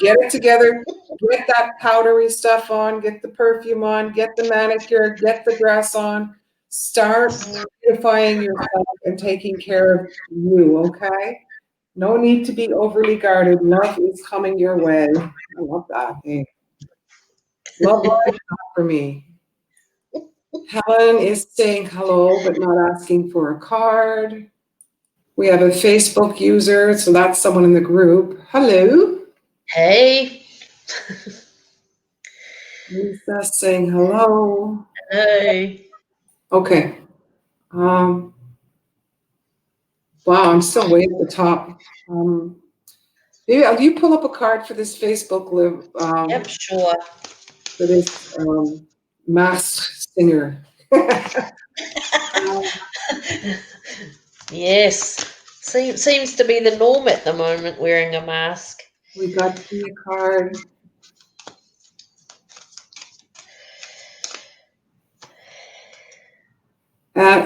get it together, get that powdery stuff on, get the perfume on, get the manicure, get the dress on. Start beautifying yourself and taking care of you, okay? No need to be overly guarded. Love is coming your way. I love that. Hey, love life, not for me. Helen is saying hello, but not asking for a card. We have a Facebook user, so that's someone in the group. Hello. Hey. Lisa's saying hello. Hello. Okay. Um, wow, I'm still way at the top. Maybe you pull up a card for this Facebook live Yep, sure. for this masked singer. Yes. Seems to be the norm at the moment, wearing a mask. We got the card.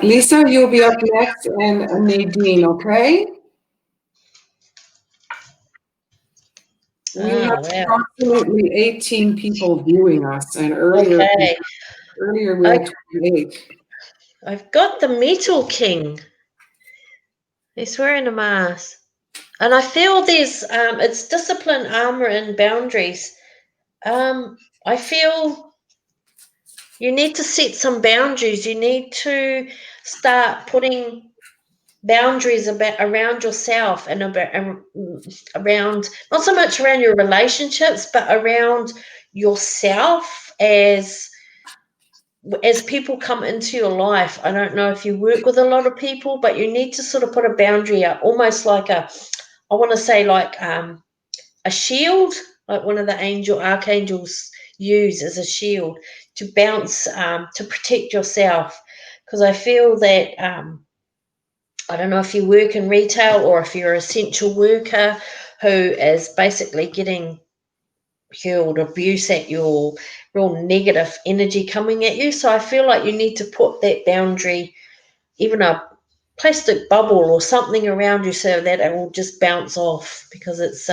Lisa, you'll be up next, and Nadine, okay? We have Oh, wow. approximately 18 people viewing us, and earlier Okay. we I, had 28. I've got the Metal King. He's wearing a mask. And I feel there's it's discipline, armor, and boundaries. I feel you need to set some boundaries. You need to start putting boundaries around yourself and around not so much around your relationships, but around yourself as people come into your life. I don't know if you work with a lot of people, but you need to sort of put a boundary up, almost like I want to say like a shield, like one of the archangels use as a shield to bounce, to protect yourself. Because I feel that I don't know if you work in retail or if you're an essential worker who is basically getting hurled abuse at you or real negative energy coming at you. So I feel like you need to put that boundary, even a plastic bubble or something around you so that it will just bounce off because it's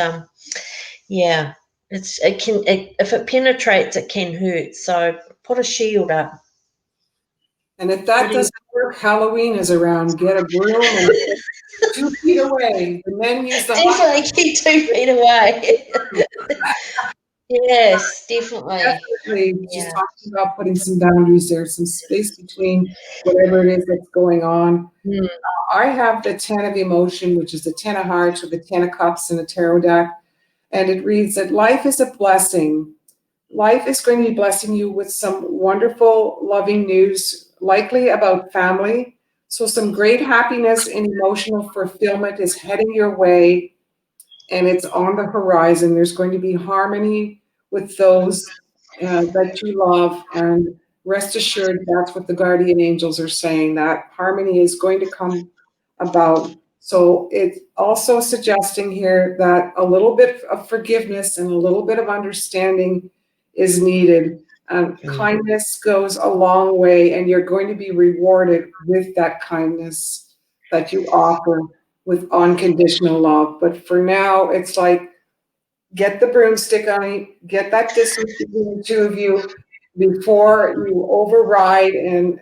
yeah, if it penetrates, it can hurt. So put a shield up. And if What that do you? doesn't work, Halloween is around. Get a broom and 2 feet away. The men use the hot Definitely keep 2 feet away. Yes, definitely. definitely just Yeah. talking about putting some boundaries there, some space between whatever it is that's going on. Mm, I have the 10 of emotion, which is the 10 of hearts with the 10 of cups and a tarot deck. And it reads that life is a blessing. Life is going to be blessing you with some wonderful, loving news, likely about family. So, some great happiness and emotional fulfillment is heading your way, and it's on the horizon. There's going to be harmony with those that you love, and rest assured that's what the guardian angels are saying, that harmony is going to come about. So it's also suggesting here that a little bit of forgiveness and a little bit of understanding is needed. mm, Kindness goes a long way, and you're going to be rewarded with that kindness that you offer with unconditional love. But for now, it's like get the broomstick on it, get that distance between the two of you before you override and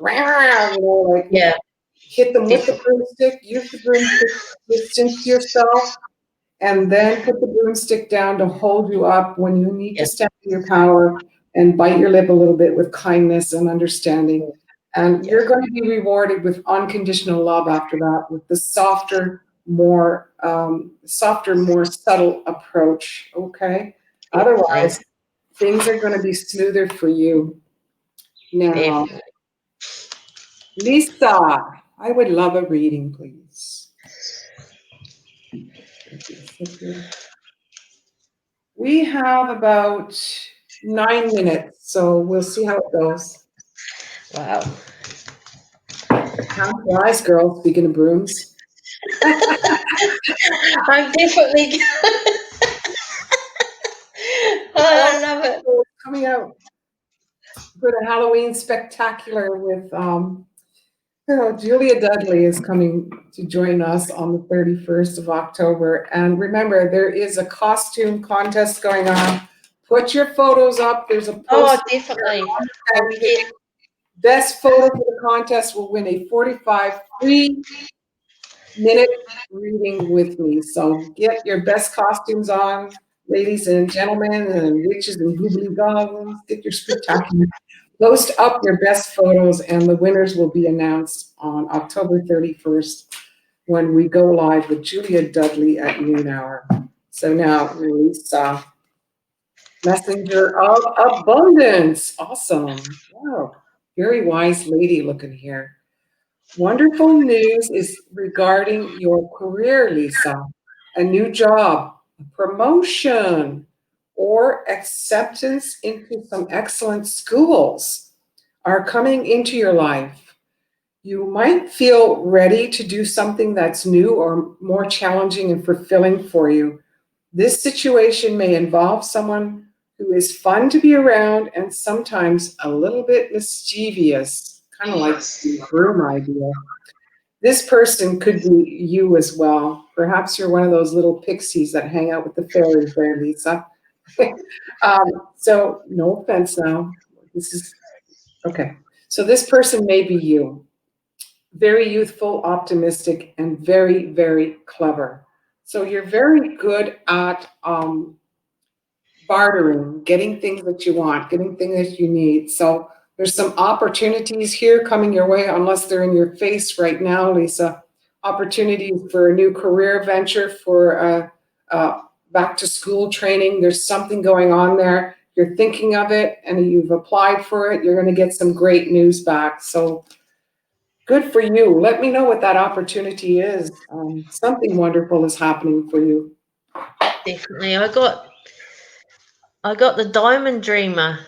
like yeah, hit them with the definitely. broomstick, use the broomstick distance yourself, and then put the broomstick down to hold you up when you need to Yeah, stand in your power and bite your lip a little bit with kindness and understanding. And yeah, you're going to be rewarded with unconditional love after that, with the softer, more subtle approach. Okay. definitely. Otherwise, things are going to be smoother for you. Now, Definitely. Lisa, I would love a reading, please. We have about 9 minutes, so we'll see how it goes. Wow. Time flies, girl. Speaking of brooms, I'm definitely. Oh, I love it. coming out for the Halloween spectacular with Julia Dudley is coming to join us on the 31st of October. And remember, there is a costume contest going on. Put your photos up. There's a Oh, post definitely. on I'll the get. best photo for the contest will win a 45 free minute reading with me. So get your best costumes on, ladies and gentlemen, and witches and goobly goblins. Get your spectacular. Post up your best photos, and the winners will be announced on October 31st when we go live with Julia Dudley at noon hour. So now release messenger of abundance. Awesome. Wow. Very wise lady looking here. Wonderful news is regarding your career, Lisa. A new job, a promotion, or acceptance into some excellent schools are coming into your life. You might feel ready to do something that's new or more challenging and fulfilling for you. This situation may involve someone who is fun to be around and sometimes a little bit mischievous, kind of like the groom idea. This person could be you as well. Perhaps you're one of those little pixies that hang out with the fairies there, Lisa. So, no offense now. This is okay. So, this person may be you. Very youthful, optimistic, and very, very clever. So, you're very good at bartering, getting things that you want, getting things that you need. So there's some opportunities here coming your way, unless they're in your face right now, Lisa. Opportunities for a new career venture, for back to school training. There's something going on there. You're thinking of it and you've applied for it. You're going to get some great news back. So good for you. Let me know what that opportunity is. Something wonderful is happening for you. Definitely. I got the diamond dreamer.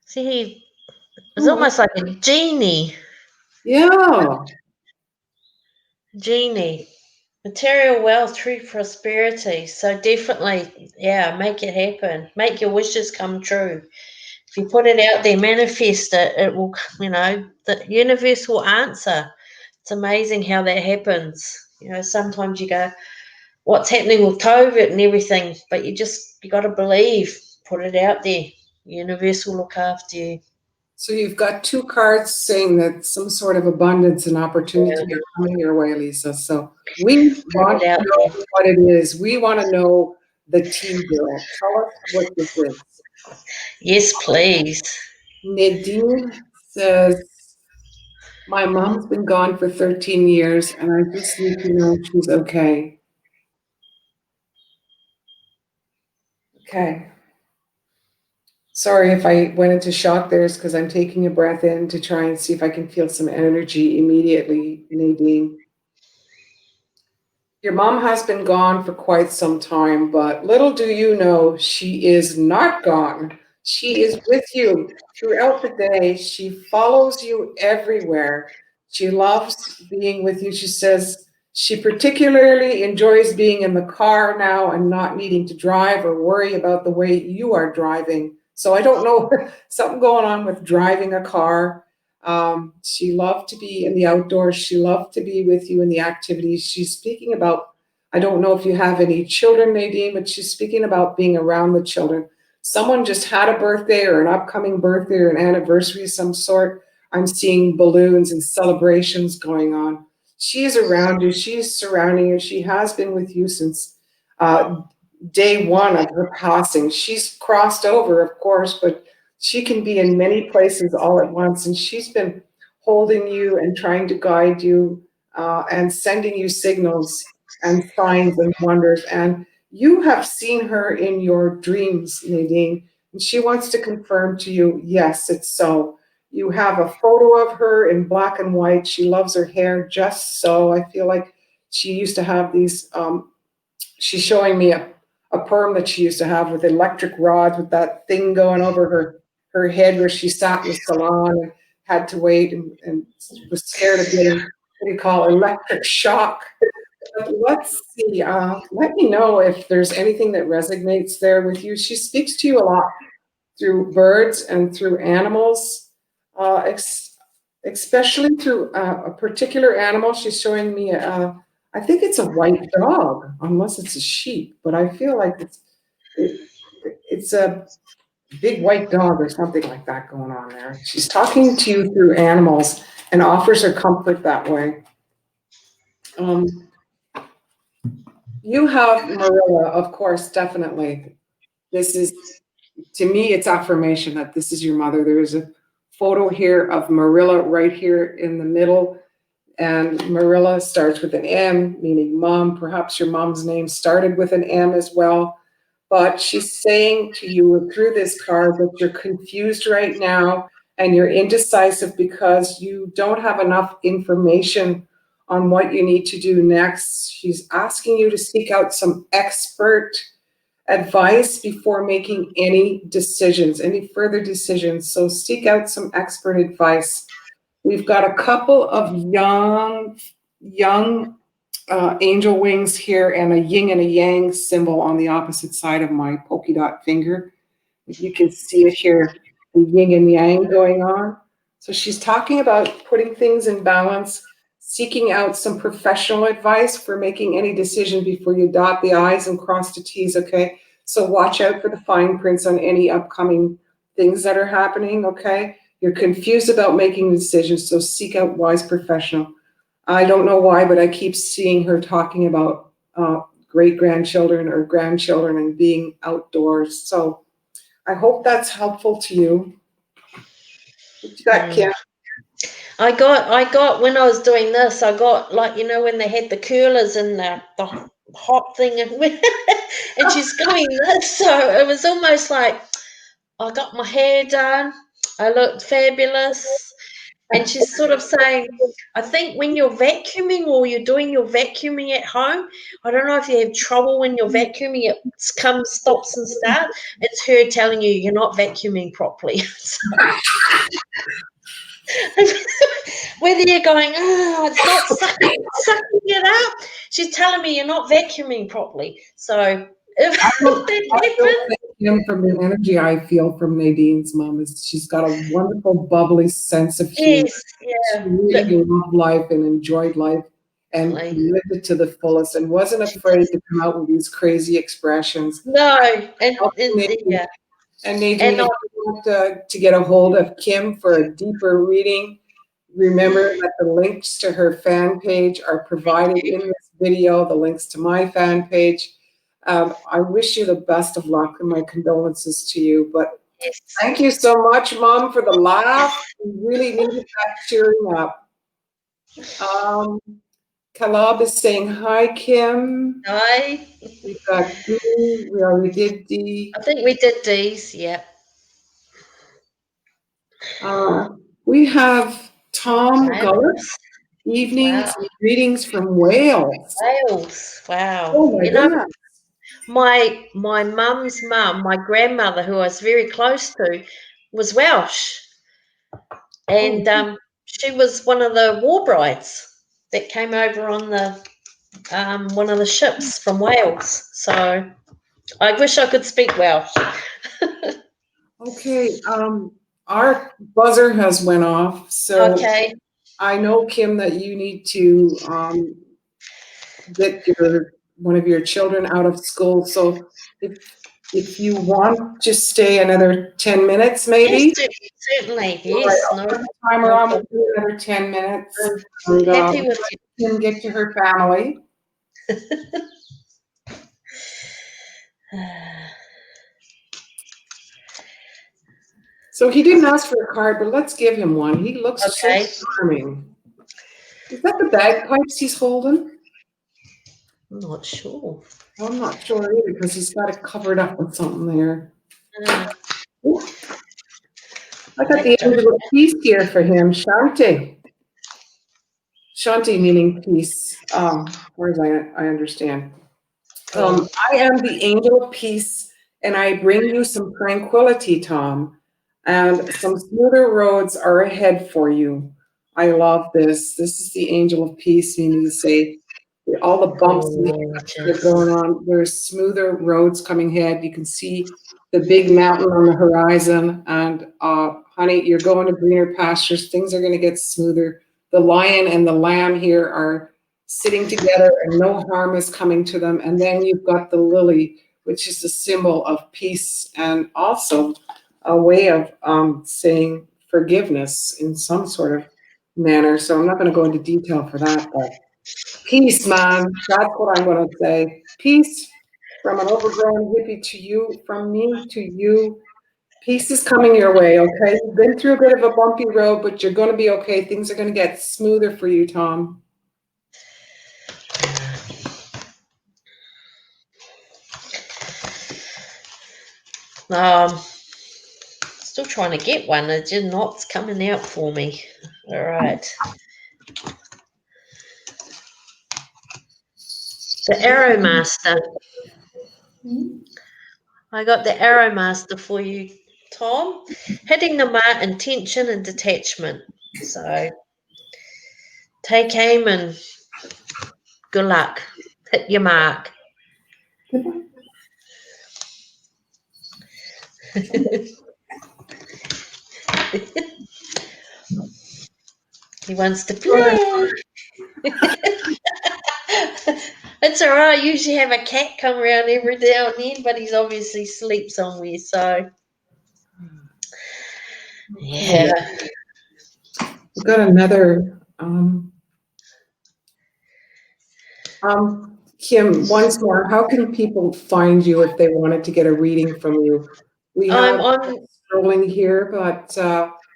See, he was Oh, almost like a genie. yeah. Genie. Material wealth, true prosperity. So definitely, yeah, make it happen. Make your wishes come true. If you put it out there, manifest it, it will, the universe will answer. It's amazing how that happens. Sometimes you go, what's happening with COVID and everything, but you got to believe, put it out there. Universe will look after you. So you've got two cards saying that some sort of abundance and opportunity Yeah, are coming your way, Lisa. So we put want it to out there. know what it is. We want to know the tea, girl. Tell us what this is. Yes, please. Nadine says, my mom's been gone for 13 years and I just need to know she's okay. Okay. Sorry if I went into shock there, it's because I'm taking a breath in to try and see if I can feel some energy immediately, Nadine. Your mom has been gone for quite some time, but little do you know, she is not gone. She is with you throughout the day. She follows you everywhere. She loves being with you. She says she particularly enjoys being in the car now and not needing to drive or worry about the way you are driving. So I don't know, something going on with driving a car. She loved to be in the outdoors. She loved to be with you in the activities. She's speaking about, I don't know if you have any children, Nadine, but she's speaking about being around the children. Someone just had a birthday or an upcoming birthday or an anniversary of some sort. I'm seeing balloons and celebrations going on. She is around you. She is surrounding you. She has been with you since uh, day one of her passing. She's crossed over, of course, but she can be in many places all at once. And she's been holding you and trying to guide you and sending you signals and signs and wonders. And you have seen her in your dreams, Nadine. And she wants to confirm to you, yes, it's so. You have a photo of her in black and white. She loves her hair just so. I feel like she used to have these she's showing me a perm that she used to have with electric rods with that thing going over her head where she sat in the salon and had to wait and was scared of getting, what do you call, electric shock. But let's see. Let me know if there's anything that resonates there with you. She speaks to you a lot through birds and through animals, especially through a particular animal. She's showing me I think it's a white dog, unless it's a sheep, but I feel like it, it's a big white dog or something like that going on there. She's talking to you through animals and offers her comfort that way. Um, you have Marilla, of course, definitely. This is, to me, it's affirmation that this is your mother. There is a photo here of Marilla right here in the middle. And Marilla starts with an M, meaning mom. Perhaps your mom's name started with an M as well. But she's saying to you through this card that you're confused right now and you're indecisive because you don't have enough information on what you need to do next. She's asking you to seek out some expert advice before making any decisions, any further decisions. So seek out some expert advice. We've got a couple of young angel wings here and a yin and a yang symbol on the opposite side of my polka dot finger. If you can see it here, the yin and yang going on. So she's talking about putting things in balance, seeking out some professional advice for making any decision before you dot the I's and cross the T's, okay? So watch out for the fine prints on any upcoming things that are happening, okay? You're confused about making decisions, so seek out wise professional. I don't know why, but I keep seeing her talking about great-grandchildren or grandchildren and being outdoors. So I hope that's helpful to you. What you got, Kim? I got when I was doing this, I got, like, you know, when they had the curlers and the hot thing and she's going this, so it was almost like I got my hair done, I looked fabulous. And she's sort of saying, I think when you're vacuuming or you're doing your vacuuming at home, I don't know if you have trouble when you're vacuuming, it comes, stops and starts. It's her telling you you're not vacuuming properly. Whether you're going, oh, it's not sucking it up. She's telling me you're not vacuuming properly. So if that happens. From the energy I feel from Nadine's mom is she's got a wonderful, bubbly sense of humor. Yes, yeah. She really loved life and enjoyed life and lived it to the fullest and wasn't afraid to come out with these crazy expressions. No, and yeah. And Nadine, if you want to get a hold of Kim for a deeper reading, remember that the links to her fan page are provided in this video, the links to my fan page. I wish you the best of luck and my condolences to you. But thank you so much, Mom, for the laugh. We really needed that cheering up. Kalab is saying hi, Kim. Hi. We've got D. We already did D. I think we did D's, yeah. We have Tom Gullett. Evenings and greetings from Wales. Wales, wow. Oh my goodness. My mum's mum, my grandmother, who I was very close to, was Welsh. And she was one of the war brides that came over on the one of the ships from Wales. So I wish I could speak Welsh. Okay, our buzzer has went off, so I know, Kim, that you need to get one of your children out of school. So if you want to stay another 10 minutes, maybe. Yes, certainly. Yes. I'll put the timer on. We'll do another 10 minutes. I'm happy with you. Kim get to her family. So he didn't ask for a card, but let's give him one. He looks so charming. Is that the bagpipes he's holding? I'm not sure. I'm not sure either because he's got it covered up with something there. I got the angel of peace here for him, Shanti. Shanti meaning peace. Where is I understand. I am the angel of peace, and I bring you some tranquility, Tom. And some smoother roads are ahead for you. I love this. This is the angel of peace, meaning to say all the bumps that are going on. There's smoother roads coming ahead. You can see the big mountain on the horizon. And honey, you're going to greener pastures. Things are going to get smoother. The lion and the lamb here are sitting together and no harm is coming to them. And then you've got the lily, which is the symbol of peace and also a way of saying forgiveness in some sort of manner. So I'm not going to go into detail for that, but peace, man. That's what I'm going to say. Peace from an overgrown hippie to you, from me to you. Peace is coming your way, okay? You've been through a bit of a bumpy road, but you're going to be okay. Things are going to get smoother for you, Tom. Still trying to get one. It's just not coming out for me. All right. The Arrow Master. I got the Arrow Master for you, Tom. Hitting the mark, intention and detachment. So take aim and good luck. Hit your mark. He wants to play. It's all right. I usually have a cat come around every now and then, but he's obviously asleep somewhere. So, yeah. We've got another. Kim, once more, how can people find you if they wanted to get a reading from you? We have scrolling here, but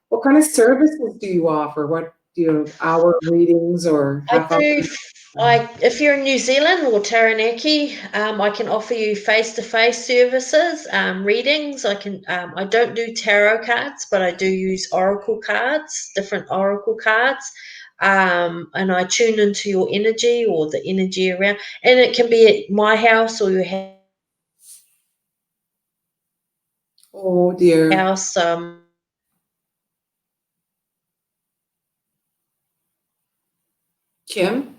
what kind of services do you offer? What do you have, hour readings or half hour? If you're in New Zealand or Taranaki, I can offer you face-to-face services, readings. I don't do tarot cards, but I do use oracle cards, different oracle cards. And I tune into your energy or the energy around, and it can be at my house or your Oh dear. house. Kim?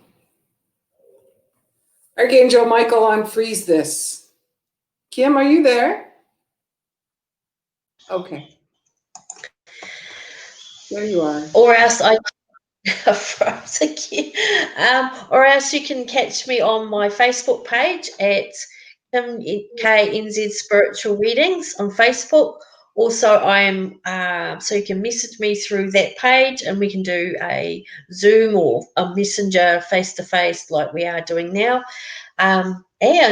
Archangel Michael, unfreeze this. Kim, are you there? Okay. There you are. Or else I froze again. Or else you can catch me on my Facebook page at KNZ Spiritual Readings on Facebook. Also, I am so you can message me through that page, and we can do a Zoom or a Messenger face to face like we are doing now. And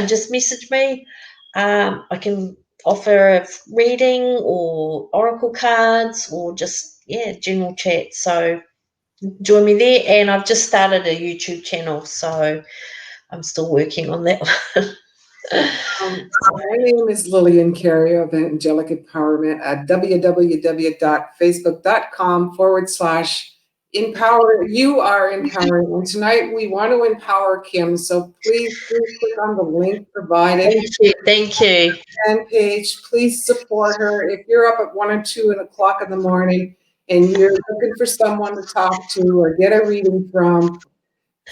just message me. I can offer a reading or oracle cards or just general chat. So join me there. And I've just started a YouTube channel, so I'm still working on that one. My name is Lillian Carey of Angelic Empowerment at www.facebook.com/empower. You are empowering. And tonight we want to empower Kim. So please click on the link provided. Thank you. And page, please support her. If you're up at 1 or 2 o'clock in the morning and you're looking for someone to talk to or get a reading from,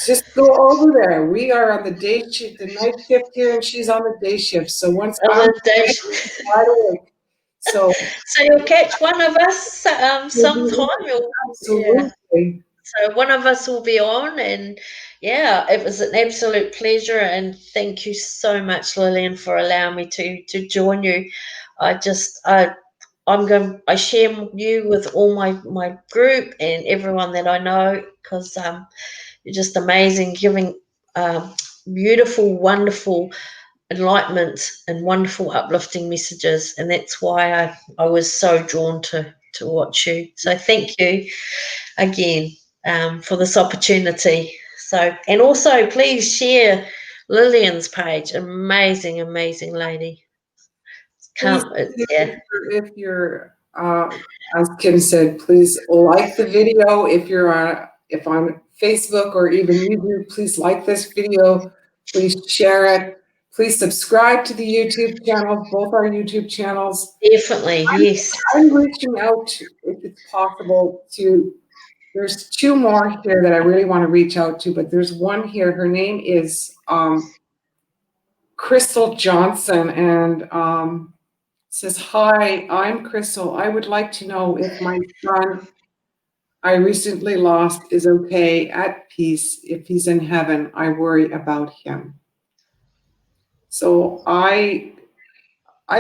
just go over there. We are on the day shift, the night shift here, and she's on the day shift. So once I'm wide awake. So you'll catch one of us sometime. Absolutely. So one of us will be on, and it was an absolute pleasure. And thank you so much, Lillian, for allowing me to join you. I share you with all my group and everyone that I know, because you're just amazing, giving beautiful, wonderful enlightenment and wonderful uplifting messages, and that's why I was so drawn to watch you. So thank you again for this opportunity. So, and also please share Lillian's page. Amazing lady. If you're as Kim said, please like the video. If on Facebook or even YouTube, please like this video. Please share it. Please subscribe to the YouTube channel, both our YouTube channels. Definitely, yes. I'm reaching out, if it's possible, there's 2 more here that I really want to reach out to, but there's one here. Her name is Crystal Johnson, and says, "Hi, I'm Crystal. I would like to know if my son I recently lost is okay, at peace. If he's in heaven, I worry about him." So I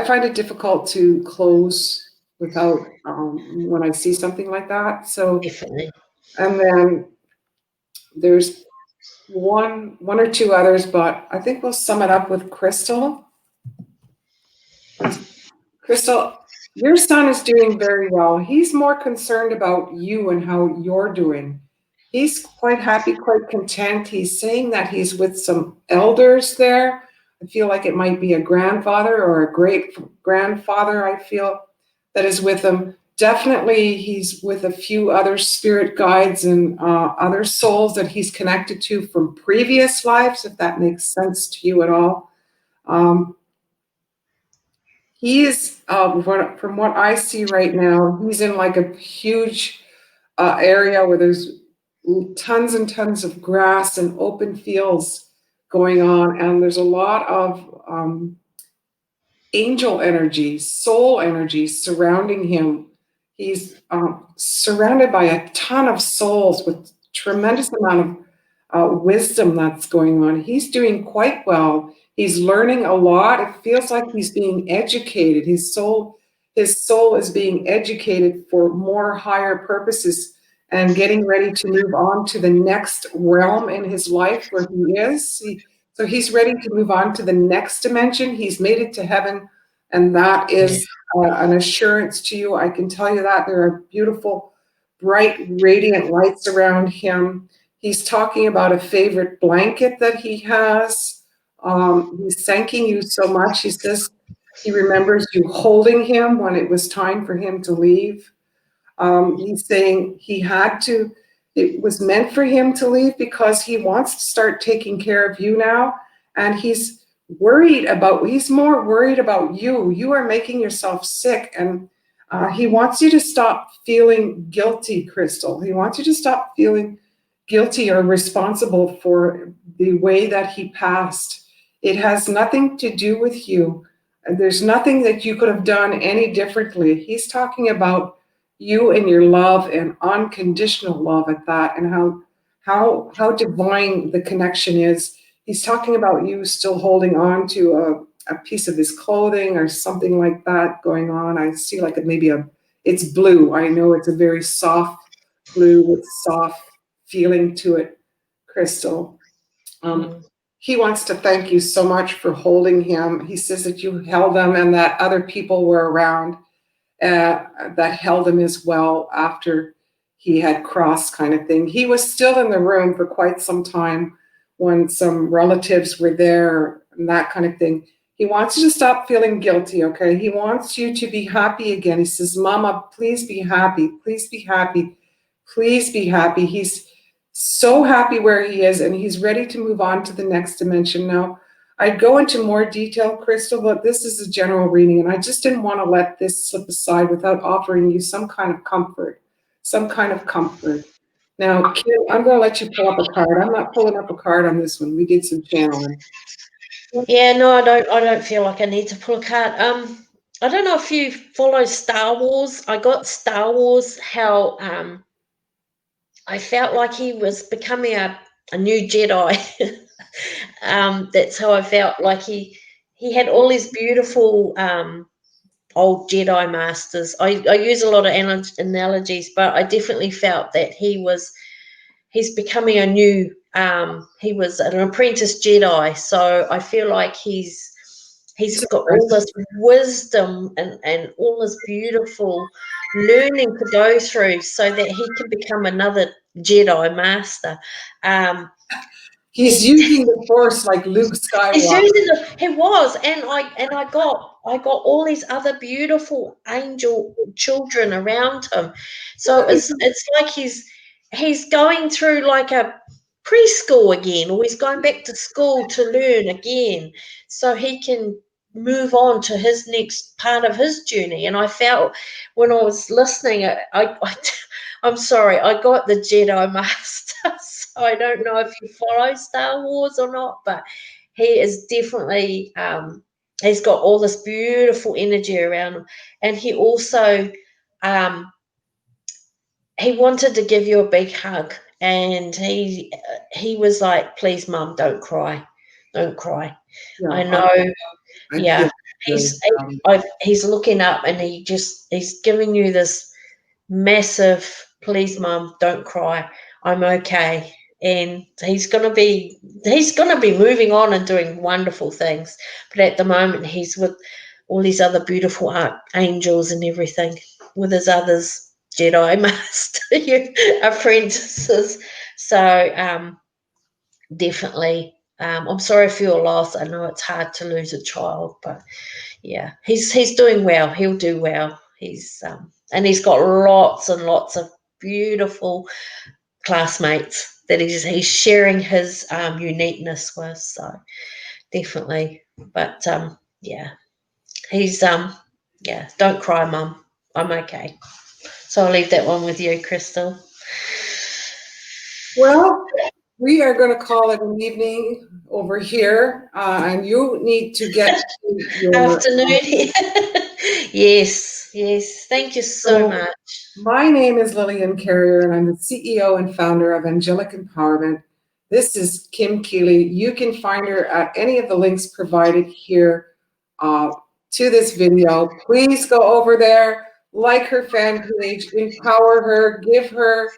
find it difficult to close without when I see something like that. So definitely. And then there's one or 2 others, but I think we'll sum it up with Crystal. Crystal, Your son is doing very well. He's more concerned about you and how you're doing. He's quite happy, quite content. He's saying that he's with some elders there. I feel like it might be a grandfather or a great grandfather, I feel, that is with him. Definitely, he's with a few other spirit guides and other souls that he's connected to from previous lives, if that makes sense to you at all. Um, he is, from what I see right now, he's in like a huge area where there's tons and tons of grass and open fields going on, and there's a lot of angel energy, soul energy surrounding him. He's surrounded by a ton of souls with tremendous amount of wisdom that's going on. He's doing quite well. He's learning a lot. It feels like he's being educated. His soul is being educated for more higher purposes and getting ready to move on to the next realm in his life where he is. So he's ready to move on to the next dimension. He's made it to heaven, and that is an assurance to you. I can tell you that there are beautiful, bright, radiant lights around him. He's talking about a favorite blanket that he has. He's thanking you so much. He says he remembers you holding him when it was time for him to leave. He's saying it was meant for him to leave because he wants to start taking care of you now. And he's he's more worried about you. You are making yourself sick. And he wants you to stop feeling guilty, Crystal. He wants you to stop feeling guilty or responsible for the way that he passed. It has nothing to do with you. There's nothing that you could have done any differently. He's talking about you and your love and unconditional love at that, and how divine the connection is. He's talking about you still holding on to a piece of his clothing or something like that going on. I see like it's blue. I know it's a very soft blue with soft feeling to it, Crystal. Um, Mm. he wants to thank you so much for holding him. He says that you held him and that other people were around that held him as well after he had crossed, kind of thing. He was still in the room for quite some time when some relatives were there and that kind of thing. He wants you to stop feeling guilty, okay? He wants you to be happy again. He says, Mama, please be happy. Please be happy. Please be happy. He's so happy where he is, and he's ready to move on to the next dimension now. I'd go into more detail, Crystal, but this is a general reading, and I just didn't want to let this slip aside without offering you some kind of comfort, some kind of comfort. Now, Kim, I'm going to let you pull up a card. I'm not pulling up a card on this one. We did some channeling. Yeah, no, I don't. I don't feel like I need to pull a card. I don't know if you follow Star Wars. I got Star Wars. How I felt like he was becoming a new Jedi. That's how I felt. Like he had all these beautiful old Jedi masters. I use a lot of analogies, but I definitely felt that he's becoming a new he was an apprentice Jedi. So I feel like he's got all this wisdom and all this beautiful learning to go through so that he can become another Jedi master. Um, He's using the Force like Luke He's Skywalker. using he was, and I got all these other beautiful angel children around him. So it's like he's going through like a preschool again, or he's going back to school to learn again, so he can move on to his next part of his journey. And I felt when I was listening, I'm sorry, I got the Jedi Master. So I don't know if you follow Star Wars or not, but he is definitely he's got all this beautiful energy around him, and he also um, he wanted to give you a big hug, and he was like, "Please, Mum, don't cry, don't cry." Yeah, I know, I feel yeah. really, He's looking up, and he's giving you this massive, "Please, Mum, don't cry. I'm okay." And he's gonna be moving on and doing wonderful things. But at the moment, he's with all these other beautiful archangels and everything with his others Jedi master apprentices. So definitely, I'm sorry for your loss. I know it's hard to lose a child, but yeah, he's doing well. He'll do well. And he's got lots and lots of beautiful classmates that he's sharing his uniqueness with. So definitely, but yeah, he's yeah. Don't cry, Mum. I'm okay. So I'll leave that one with you, Crystal. Well, we are going to call it an evening over here, and you need to get to your. Afternoon. Yes, yes. Thank you so So, much. my name is Lillian Carrier, and I'm the CEO and founder of Angelic Empowerment. This is Kim Keely. You can find her at any of the links provided here uh, to this video. Please go over there, like her fan page, empower her, give her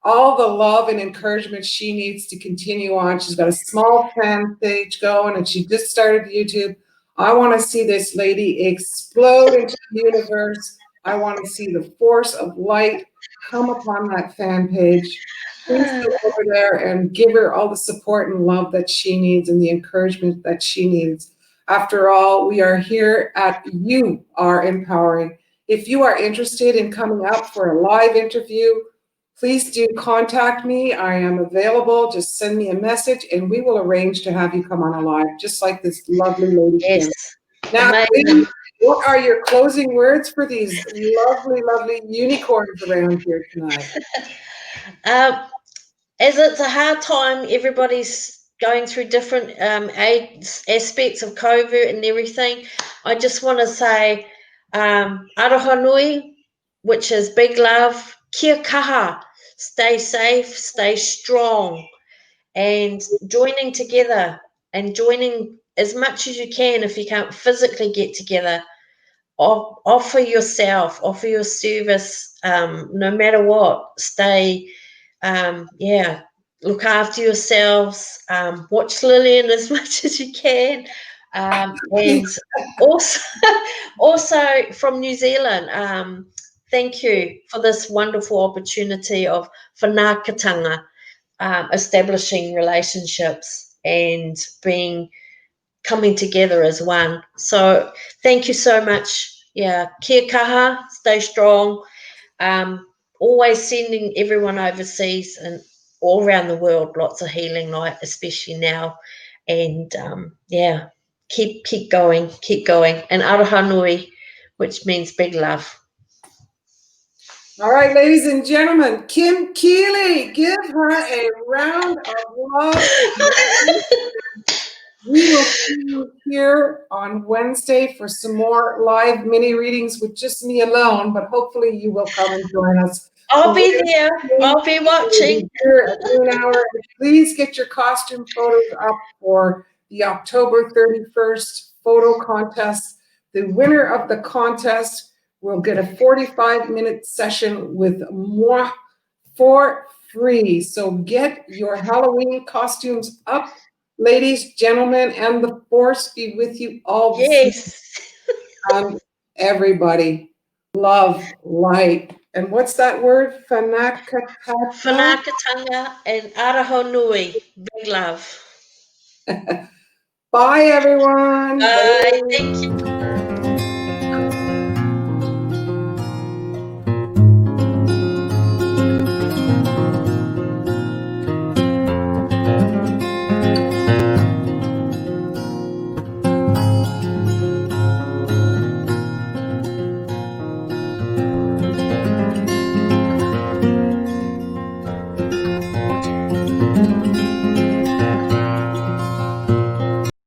all the love and encouragement she needs to continue on. She's got a small fan page going, and she just started YouTube. I want to see this lady explode into the universe. I want to see the force of light come upon that fan page. Please go over there and give her all the support and love that she needs and the encouragement that she needs. After all, we are here at You Are Empowering. If you are interested in coming up for a live interview, please do contact me. I am available. Just send me a message and we will arrange to have you come on a live, just like this lovely lady Yes, Kim. Now, amazing. ladies, what are your closing words for these lovely, lovely unicorns around here tonight? Um, as it's a hard time, everybody's going through different aspects of COVID and everything. I just want to say, aroha nui, which is big love, kia kaha, stay safe, stay strong, and joining together and joining as much as you can if you can't physically get together. Offer yourself, offer your service, no matter what. Stay yeah, look after yourselves, watch Lillian as much as you can, and also, also from New Zealand, thank you for this wonderful opportunity of whanakatanga, establishing relationships and being coming together as one. So thank you so much. Yeah, kia kaha, stay strong. Um, Always sending everyone overseas and all around the world lots of healing light, especially now. And yeah, keep going, keep going. And aroha nui, which means big love. All right, ladies and gentlemen, Kim Keely, give her a round of love. We will see you here on Wednesday for some more live mini readings with just me alone, but hopefully you will come and join us. I'll be there. I'll be watching. Here at noon hour. Please get your costume photos up for the October 31st photo contest. The winner of the contest will get a 45-minute session with moi for free. So get your Halloween costumes up, ladies, gentlemen, and the force be with you all this evening. Yes. Everybody, love, light, and what's that word? Whanakatata? Whanakatanga and aroha nui, big love. Bye, everyone. Bye. Bye. Thank you.